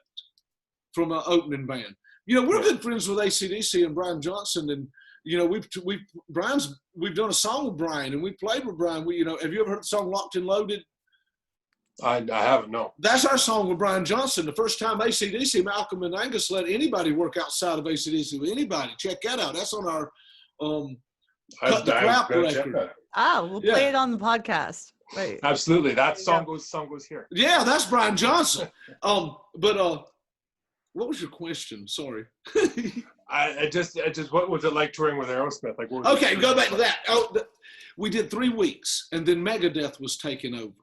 from an opening band. We're good friends with AC/DC and Brian Johnson, and we've done a song with Brian, and we played with Brian. Have you ever heard the song Locked and Loaded? I haven't, no. That's our song with Brian Johnson. The first time AC/DC, Malcolm and Angus let anybody work outside of AC/DC with anybody. Check that out. That's on our Cut the Crap record. We'll play it on the podcast. Right. Absolutely. That song goes here. Yeah, that's Brian Johnson. But what was your question? Sorry. I just what was it like touring with Aerosmith? Like, okay, go back to that. We did 3 weeks, and then Megadeth was taken over.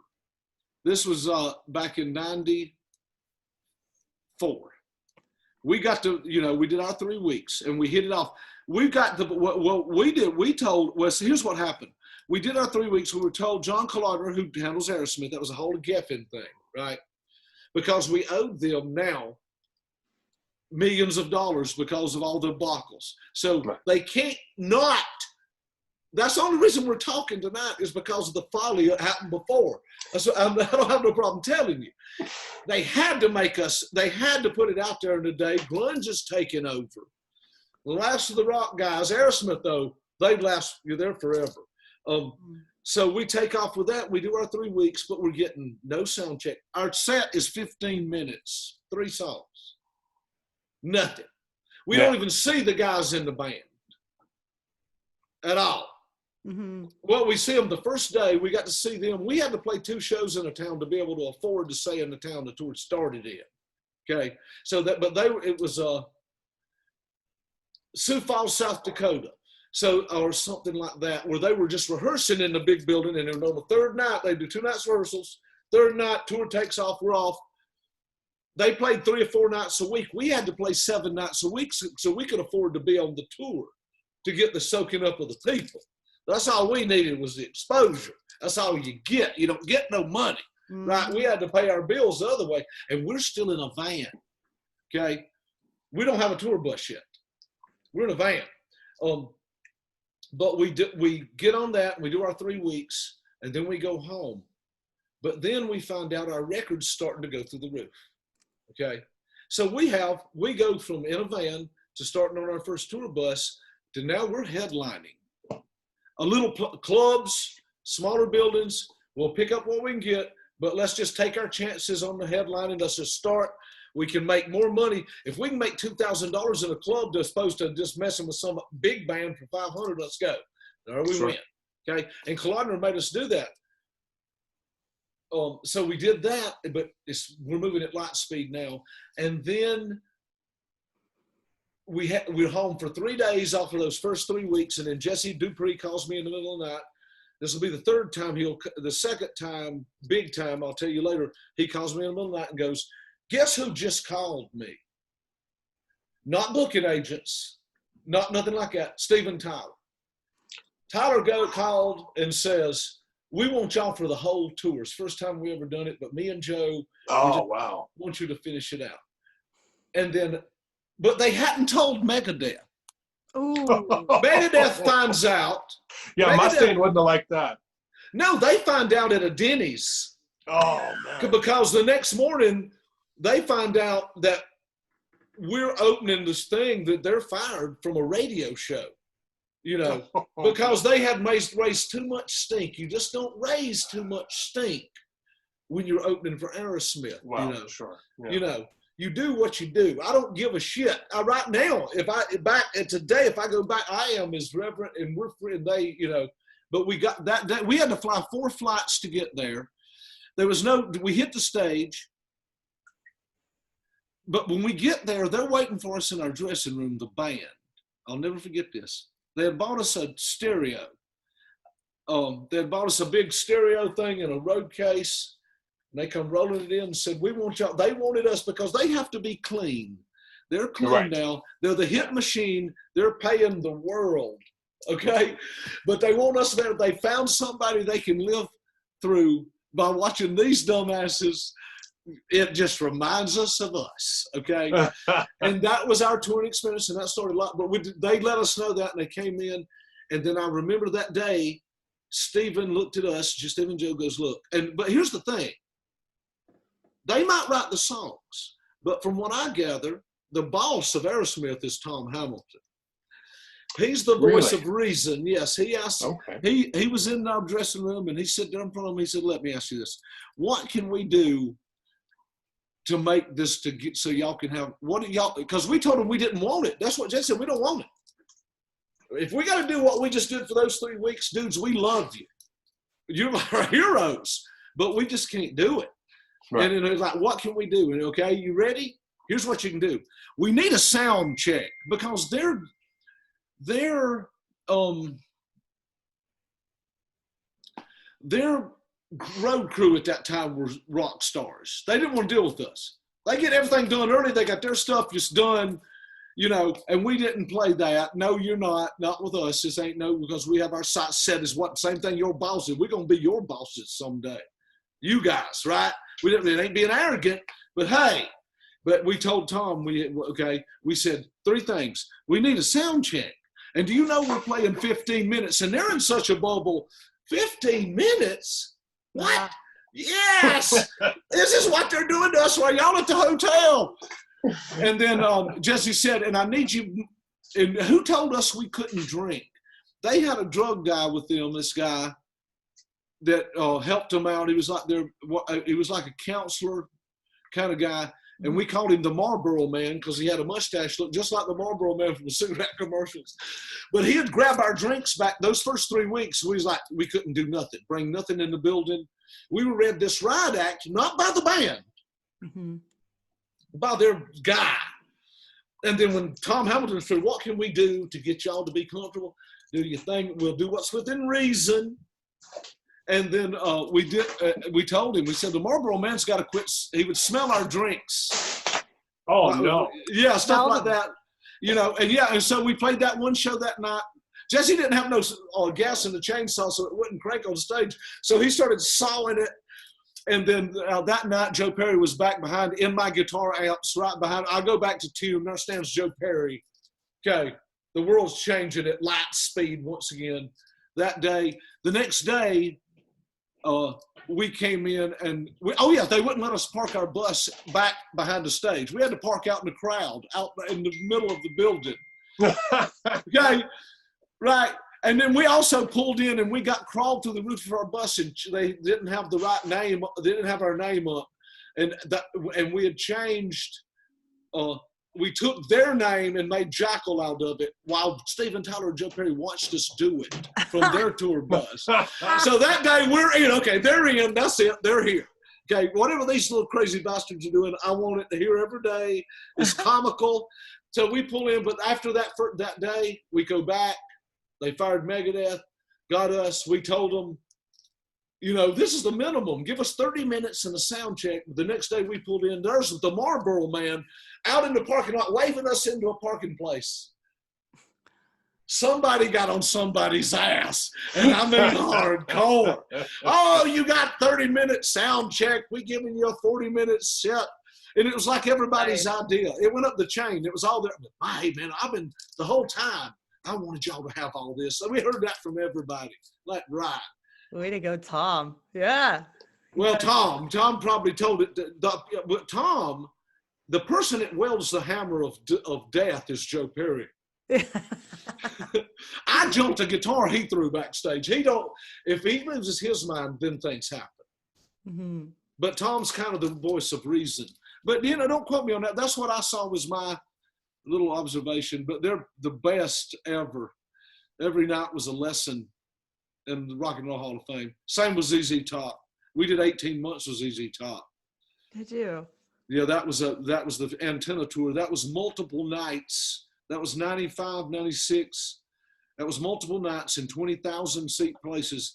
This was back in '94. We got to, we did our 3 weeks, and we hit it off. We got what we did. Here's what happened. We did our 3 weeks. We were told John Collider, who handles Aerosmith, that was a whole Geffen thing, right? Because we owed them now millions of dollars because of all the debacles. So they can't not. That's the only reason we're talking tonight is because of the folly that happened before. So I don't have no problem telling you. They had to put it out there in the day. Grunge is taking over. The last of the rock guys, Aerosmith, though, they last, you're there forever. So we take off with that. We do our 3 weeks, but we're getting no sound check. Our set is 15 minutes, 3 songs. Nothing. We don't even see the guys in the band at all. Mm-hmm. Well, we see them the first day. We got to see them. We had to play 2 shows in a town to be able to afford to stay in the town the tour started in. Okay, so it was Sioux Falls, South Dakota. So, or something like that, where they were just rehearsing in the big building, and then on the third night, they do 2 nights rehearsals. Third night, tour takes off, we're off. They played 3 or 4 nights a week. We had to play 7 nights a week so we could afford to be on the tour to get the soaking up of the people. That's all we needed was the exposure. That's all you get. You don't get no money, right? We had to pay our bills the other way, and we're still in a van, okay? We don't have a tour bus yet. We're in a van. But we get on that, we do our 3 weeks, and then we go home. But then we find out our record's starting to go through the roof, okay? So we go from in a van to starting on our first tour bus to now we're headlining. A little clubs, smaller buildings, we'll pick up what we can get, but let's just take our chances on the headlining. Let's just start. We can make more money. If we can make $2,000 in a club as opposed to just messing with some big band for $500, let's go. There we went. Okay. And Collider made us do that. So we did that, but we're moving at light speed now. And then we're home for 3 days off of those first 3 weeks. And then Jesse Dupree calls me in the middle of the night. This will be the third time the second time, big time, I'll tell you later, he calls me in the middle of the night and goes, guess who just called me? Not booking agents, not nothing like that, Steven Tyler. Tyler called and says, we want y'all for the whole tour. It's the first time we ever done it, but me and Joe want you to finish it out. And then, but they hadn't told Megadeth. Ooh. Megadeth finds out. Yeah, Mustaine wouldn't have liked that. No, they find out at a Denny's. Oh, man. Because the next morning, they find out that we're opening this thing that they're fired from a radio show. You know, because they had raised too much stink. You just don't raise too much stink when you're opening for Aerosmith. Wow, you know? sure. Yeah. You know, you do what you do. I don't give a shit. Right now, if I go back, I am his reverend, and we're free. And they, you know, but we got that. We had to fly 4 flights to get there. We hit the stage. But when we get there, they're waiting for us in our dressing room, the band. I'll never forget this. They had bought us a stereo. They had bought us a big stereo thing in a road case. And they come rolling it in and said, we want y'all. They wanted us because they have to be clean. They're clean now. They're the hit machine. They're paying the world. Okay? But they want us there. They found somebody they can live through by watching these dumbasses. It just reminds us of us, okay? And that was our touring experience, and that started a lot. But they let us know that, and they came in. And then I remember that day, Stephen looked at us, Stephen and Joe goes, look. But here's the thing. They might write the songs, but from what I gather, the boss of Aerosmith is Tom Hamilton. He's the voice of reason. Yes, he asked. Okay. He was in our dressing room, and he sat there in front of me. He said, let me ask you this. What can we do to make this so y'all can have because we told them we didn't want it. That's what Jay said. We don't want it. If we got to do what we just did for those 3 weeks, dudes, we love you. You're our heroes, but we just can't do it. Right. And it was like, what can we do? And okay, you ready? Here's what you can do. We need a sound check because their road crew at that time were rock stars. They didn't want to deal with us. They get everything done early. They got their stuff just done, you know, and we didn't play that. No, you're not with us. This ain't because we have our sights set as same thing your boss is. We're going to be your bosses someday. You guys, right? It ain't being arrogant, but hey, but we told Tom, we said 3 things. We need a sound check. And do you know we're playing 15 minutes and they're in such a bubble, 15 minutes? What? Yes! This is what they're doing to us while y'all at the hotel. And then Jesse said, and I need you, and who told us we couldn't drink? They had a drug guy with them, this guy that helped them out. He was like a counselor kind of guy. And we called him the Marlboro Man because he had a mustache, looked just like the Marlboro Man from the cigarette commercials. But he had grabbed our drinks back those first 3 weeks. We was like, we couldn't do nothing, bring nothing in the building. We were read this riot act, not by the band, by their guy. And then when Tom Hamilton said, what can we do to get y'all to be comfortable? Do your thing. We'll do what's within reason. And then we told him, we said, the Marlboro Man's got to quit. He would smell our drinks. Oh, no. Yeah, stuff like that. You know, and so we played that one show that night. Jesse didn't have no gas in the chainsaw, so it wouldn't crank on the stage. So he started sawing it. And then that night, Joe Perry was back behind in my guitar amps, right behind. I go back to tune. There stands Joe Perry. Okay, the world's changing at light speed once again. That day, the next day, we came in and they wouldn't let us park our bus back behind the stage. We had to park out in the crowd, out in the middle of the building. Okay, right. And then we also pulled in and we got crawled through the roof of our bus and they didn't have the right name. They didn't have our name up. And we had changed, we took their name and made Jackyl out of it while Steven Tyler and Joe Perry watched us do it from their tour bus. So that day we're in, okay, they're in, that's it, they're here. Okay, whatever these little crazy bastards are doing, I want it to hear every day. It's comical. So we pull in, but after that day, we go back. They fired Megadeth, got us. We told them, you know, this is the minimum. Give us 30 minutes and a sound check. The next day we pulled in. There's the Marlboro man out in the parking lot waving us into a parking place. Somebody got on somebody's ass, and I mean hardcore. Oh, you got 30-minute sound check. We giving you a 40-minute set. And it was like everybody's idea. It went up the chain. It was all there. Hey, man, I've been the whole time. I wanted y'all to have all this. So we heard that from everybody. Like, right. Way to go, Tom. Yeah. Well, Tom probably told it. But Tom, the person that wields the hammer of death is Joe Perry. I jumped a guitar he threw backstage. If he loses his mind, then things happen. Mm-hmm. But Tom's kind of the voice of reason. But, you know, don't quote me on that. That's what I saw was my little observation. But they're the best ever. Every night was a lesson in the Rock and Roll Hall of Fame. Same with ZZ Top. We did 18 months with ZZ Top. Did you? Yeah, that was the Antenna tour. That was multiple nights. That was 95, 96. That was multiple nights in 20,000 seat places.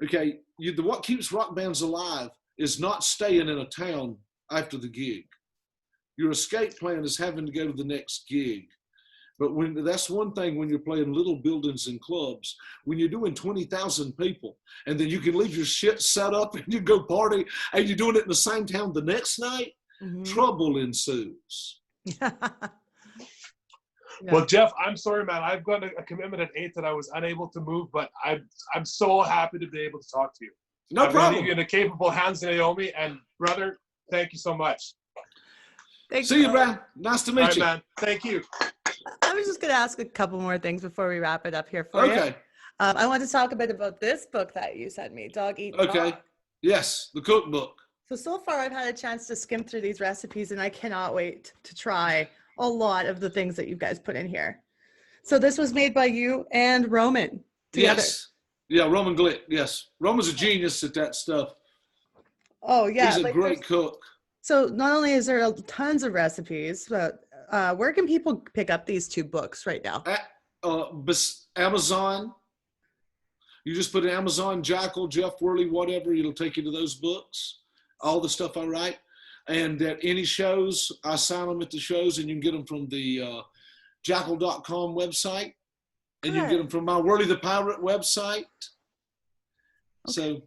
Okay, what keeps rock bands alive is not staying in a town after the gig. Your escape plan is having to go to the next gig. But that's one thing when you're playing little buildings and clubs, when you're doing 20,000 people, and then you can leave your shit set up and you go party, and you're doing it in the same town the next night, trouble ensues. Yeah. Well, Jeff, I'm sorry, man. I've got a commitment at 8 that I was unable to move, but I'm so happy to be able to talk to you. No problem. Leave you in the capable hands of Naomi, and brother, thank you so much. See you, Brad. Nice to meet you. Man. Thank you. I was just going to ask a couple more things before we wrap it up here for you. Okay. I want to talk a bit about this book that you sent me, Dog Eat Dog. Okay. Yes, the cookbook. So far I've had a chance to skim through these recipes, and I cannot wait to try a lot of the things that you guys put in here. So this was made by you and Roman together. Yes. Yeah, Roman Glick. Yes. Roman's a genius at that stuff. Oh, yeah. He's a great cook. So not only is there tons of recipes, but where can people pick up these two books right now? Amazon. You just put in Amazon, Jackyl, Jeff Worley, whatever. It'll take you to those books. All the stuff I write. And at any shows, I sign them at the shows, and you can get them from the Jackyl.com website. And you can get them from my Worley the Pirate website. Okay. So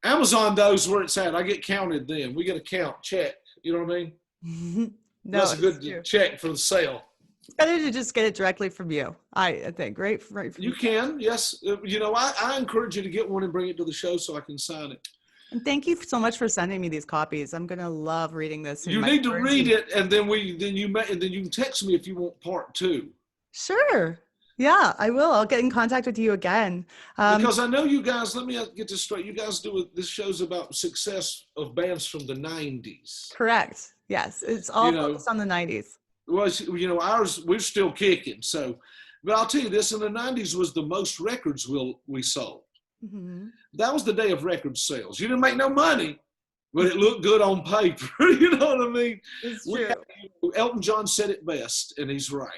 Amazon knows where it's at. I get counted then. We get a count, check. You know what I mean? No, that's a good check for the sale. It's better to just get it directly from you, I think. Right from you can, yes. You know, I encourage you to get one and bring it to the show so I can sign it. And thank you so much for sending me these copies. I'm gonna love reading this. You need to read it, and then you can text me if you want part 2. Sure. Yeah, I will. I'll get in contact with you again. Because I know you guys, let me get this straight. You guys this show's about success of bands from the 90s. Correct. Yes. It's all focused on the 90s. Well, you know, we're still kicking. So, but I'll tell you this, in the 90s was the most records we sold. Mm-hmm. That was the day of record sales. You didn't make no money, but it looked good on paper. You know what I mean? It's true. Elton John said it best, and he's right.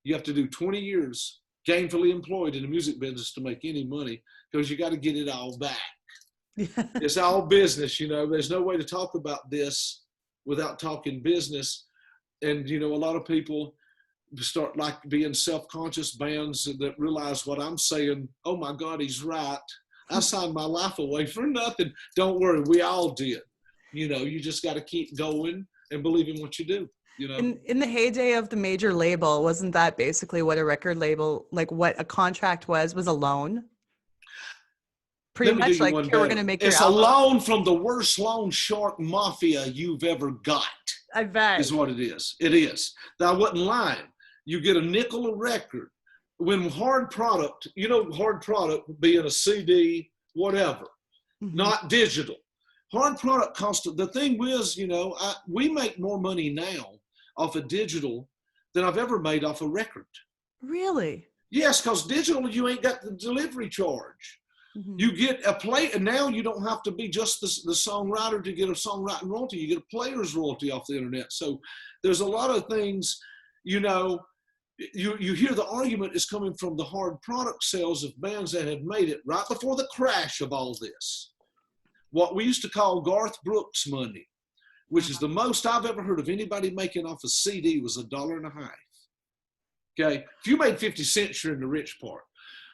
You have to do 20 years gainfully employed in the music business to make any money, because you got to get it all back. Yeah. It's all business, you know. There's no way to talk about this without talking business. And, you know, a lot of people start like being self-conscious, bands that realize what I'm saying. Oh my God, he's right. I signed my life away for nothing. Don't worry, we all did. You know, you just got to keep going and believe in what you do. You know, in the heyday of the major label, wasn't that basically what a record label, like what a contract was a loan? Pretty much like, here, we're going to make your album. It's a loan from the worst loan shark mafia you've ever got. I bet. Is what it is. It is. Now, I wasn't lying. You get a nickel a record. When hard product, you know, hard product being a CD, whatever, not digital. Hard product cost, the thing is, you know, we make more money now off of digital than I've ever made off a record. Really? Yes, because digital, you ain't got the delivery charge. Mhm. You get a play, and now you don't have to be just the songwriter to get a songwriting royalty. You get a player's royalty off the internet. So there's a lot of things, you know, you hear the argument is coming from the hard product sales of bands that had made it right before the crash of all this. What we used to call Garth Brooks money, which is the most I've ever heard of anybody making off a CD, was $1.50. Okay, if you made 50 cents, you're in the rich part.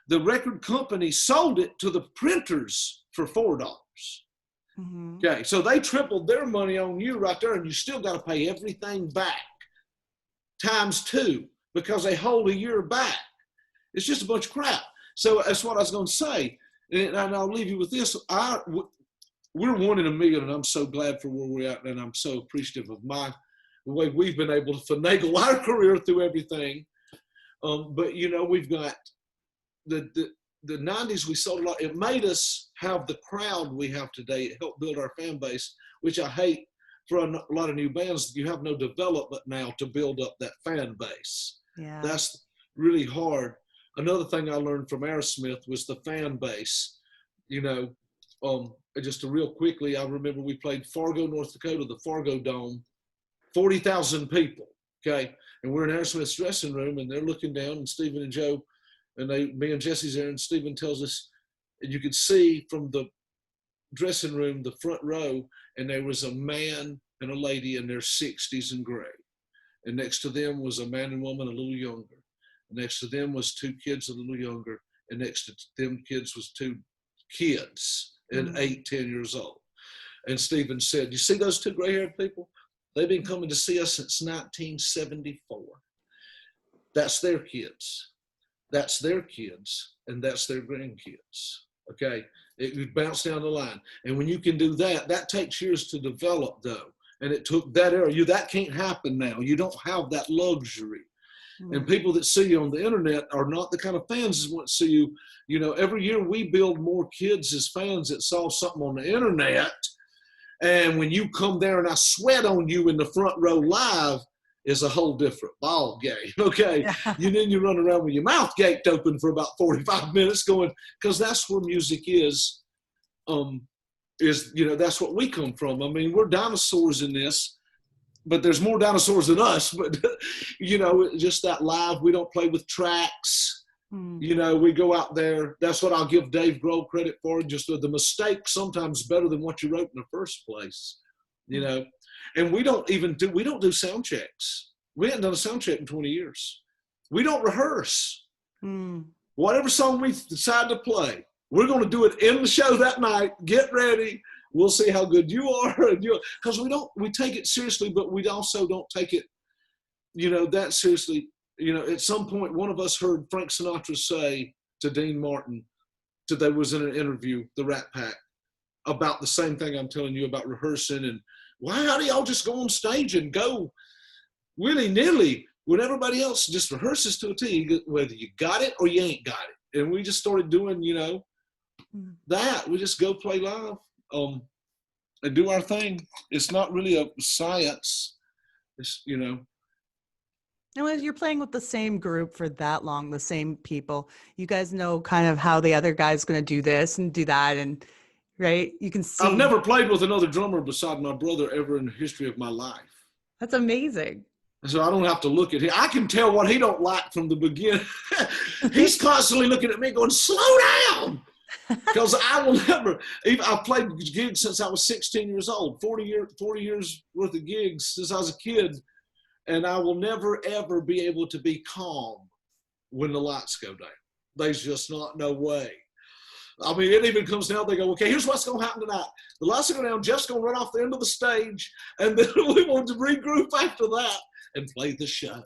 The record company sold it to the printers for $4. Mhm. Okay, so they tripled their money on you right there, and you still got to pay everything back times 2 because they hold a year back. It's just a bunch of crap. So that's what I was going to say, and I'll leave you with this. We're 1 in a million, and I'm so glad for where we're at, and I'm so appreciative of the way we've been able to finagle our career through everything. But you know, we've got the 90s. We sold a lot. It made us have the crowd we have today. It helped build our fan base, which I hate for a lot of new bands. You have no development now to build up that fan base. Yeah. That's really hard. Another thing I learned from Aerosmith was the fan base. You know, just real quickly, I remember we played Fargo, North Dakota, the Fargo Dome, 40,000 people. Okay, and we're in Aerosmith's dressing room, and they're looking down, and Stephen and Joe, and me and Jesse's there, and Stephen tells us, and you could see from the dressing room, the front row, and there was a man and a lady in their 60s and gray, and next to them was a man and woman a little younger, and next to them was 2 kids a little younger, and next to them kids was 2 kids, and 8, 10 years old. And Stephen said, "You see those 2 gray-haired people? They've been coming to see us since 1974. That's their kids. That's their kids, and that's their grandkids." Okay, it would bounce down the line. And when you can do that, that takes years to develop, though. And it took that era. That can't happen now. You don't have that luxury. And people that see you on the internet are not the kind of fans that want to see you. You know, every year we build more kids as fans that saw something on the internet. And when you come there and I sweat on you in the front row live, is a whole different ball game. Okay. Then you run around with your mouth gaped open for about 45 minutes going, because that's where music is, you know, that's what we come from. I mean, we're dinosaurs in this, but there's more dinosaurs than us. But, you know, just that live, we don't play with tracks. You know, we go out there. That's what I'll give Dave Grohl credit for. Just the mistake sometimes better than what you wrote in the first place, you know. And we don't do sound checks. We haven't done a sound check in 20 years. We don't rehearse. Whatever song we decide to play, we're going to do it in the show that night. Get ready. We'll see how good you are. And because we take it seriously, but we also don't take it, you know, that seriously. You know, at some point, one of us heard Frank Sinatra say to Dean Martin, that was in an interview, the Rat Pack, about the same thing I'm telling you about rehearsing. And how do y'all just go on stage and go willy-nilly when everybody else just rehearses to a T, whether you got it or you ain't got it? And we just started doing, you know, that. We just go play live and do our thing. It's not really a science. It's, you know. And when you're playing with the same group for that long, the same people, you guys know kind of how the other guy's going to do this and do that. And right, you can see. I've never played with another drummer beside my brother ever in the history of my life. That's amazing. So I don't have to look at him. I can tell what he don't like from the beginning. He's constantly looking at me going, slow down. Because I will never, I've played gigs since I was 16 years old, 40 years worth of gigs since I was a kid. And I will never, ever be able to be calm when the lights go down. There's just no way. I mean, it even comes down, they go, okay, here's what's going to happen tonight. The lights are going down, Jeff's going to run off the end of the stage, and then we want to regroup after that and play the show.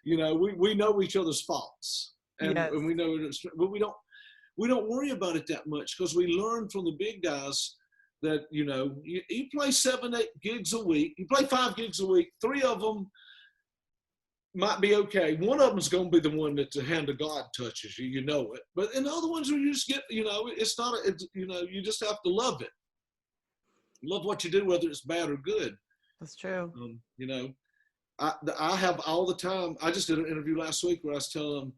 You know, we know each other's faults. And, yes. and we know it's, but we don't worry about it that much because we learn from the big guys that, you know, you play 7, 8 gigs a week. You play 5 gigs a week. 3 of them might be okay. One of them is going to be the one that the hand of God touches you. You know it. But in the other ones, you just get, you know, it's not, you know, you just have to love it. Love what you do, whether it's bad or good. That's true. You know, I have all the time. I just did an interview last week where I was telling them,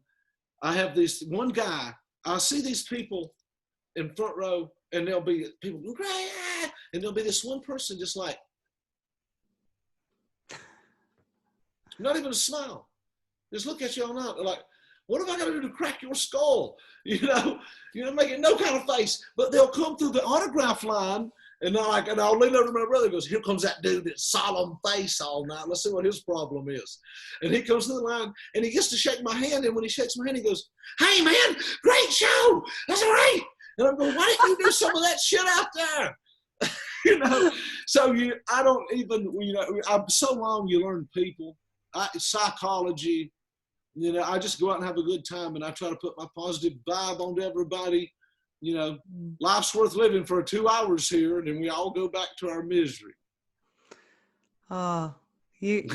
I have this one guy. I see these people in front row, and there'll be people, and there'll be this one person just like, not even a smile. Just look at you all night. They're like, what have I got to do to crack your skull? Making no kind of face. But they'll come through the autograph line, and they're like, and I'll lean over to my brother and goes, here comes that dude, that solemn face all night. Let's see what his problem is. And he comes to the line, and he gets to shake my hand, and when he shakes my hand, he goes, hey, man, great show. That's great. And I'm going, why didn't you do some of that shit out there? So I don't even, I'm so long you learn people. Psychology, I just go out and have a good time, and I try to put my positive vibe onto everybody. Life's worth living for 2 hours here, and then we all go back to our misery. Oh, you've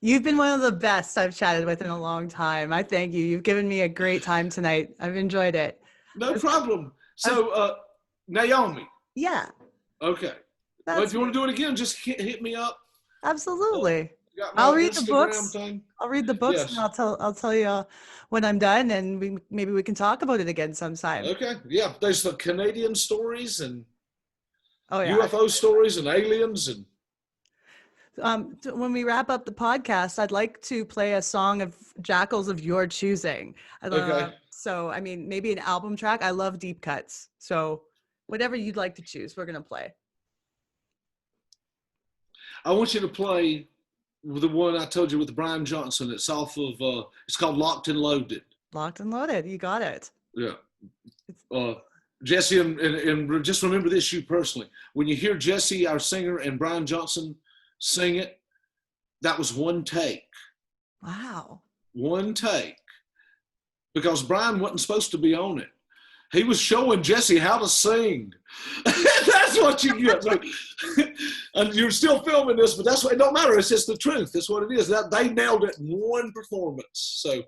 been one of the best I've chatted with in a long time. I thank you. You've given me a great time tonight. I've enjoyed it. No problem. So, Naomi. Yeah. Okay. But if you want to do it again, just hit me up. Absolutely. I'll read the books. Thing. I'll read the books, Yes. and I'll tell you when I'm done, and maybe we can talk about it again sometime. Okay. Yeah. There's the Canadian stories and yeah. UFO stories and aliens and. When we wrap up the podcast, I'd like to play a song of Jackyl's of your choosing. Okay. So, I mean, maybe an album track. I love deep cuts. So whatever you'd like to choose, we're going to play. I want you to play the one I told you with Brian Johnson. It's off of, it's called Locked and Loaded. Locked and Loaded. You got it. Yeah. Jesse, and just remember this, you personally. When you hear Jesse, our singer, and Brian Johnson sing it, that was one take. Wow. One take. Because Brian wasn't supposed to be on it. He was showing Jesse how to sing. That's what you get. And you're still filming this, but that's what, it don't matter. It's just the truth. That's what it is. They nailed it in one performance. So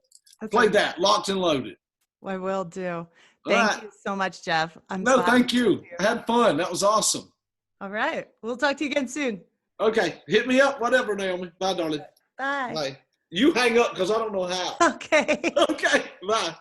play that, Locked and Loaded. I will do. Thank you so much, Jeff. Thank you. I had fun. That was awesome. All right. We'll talk to you again soon. Okay. Hit me up, whatever, Naomi. Bye, darling. Bye. Bye. You hang up because I don't know how. Okay. Okay. Bye.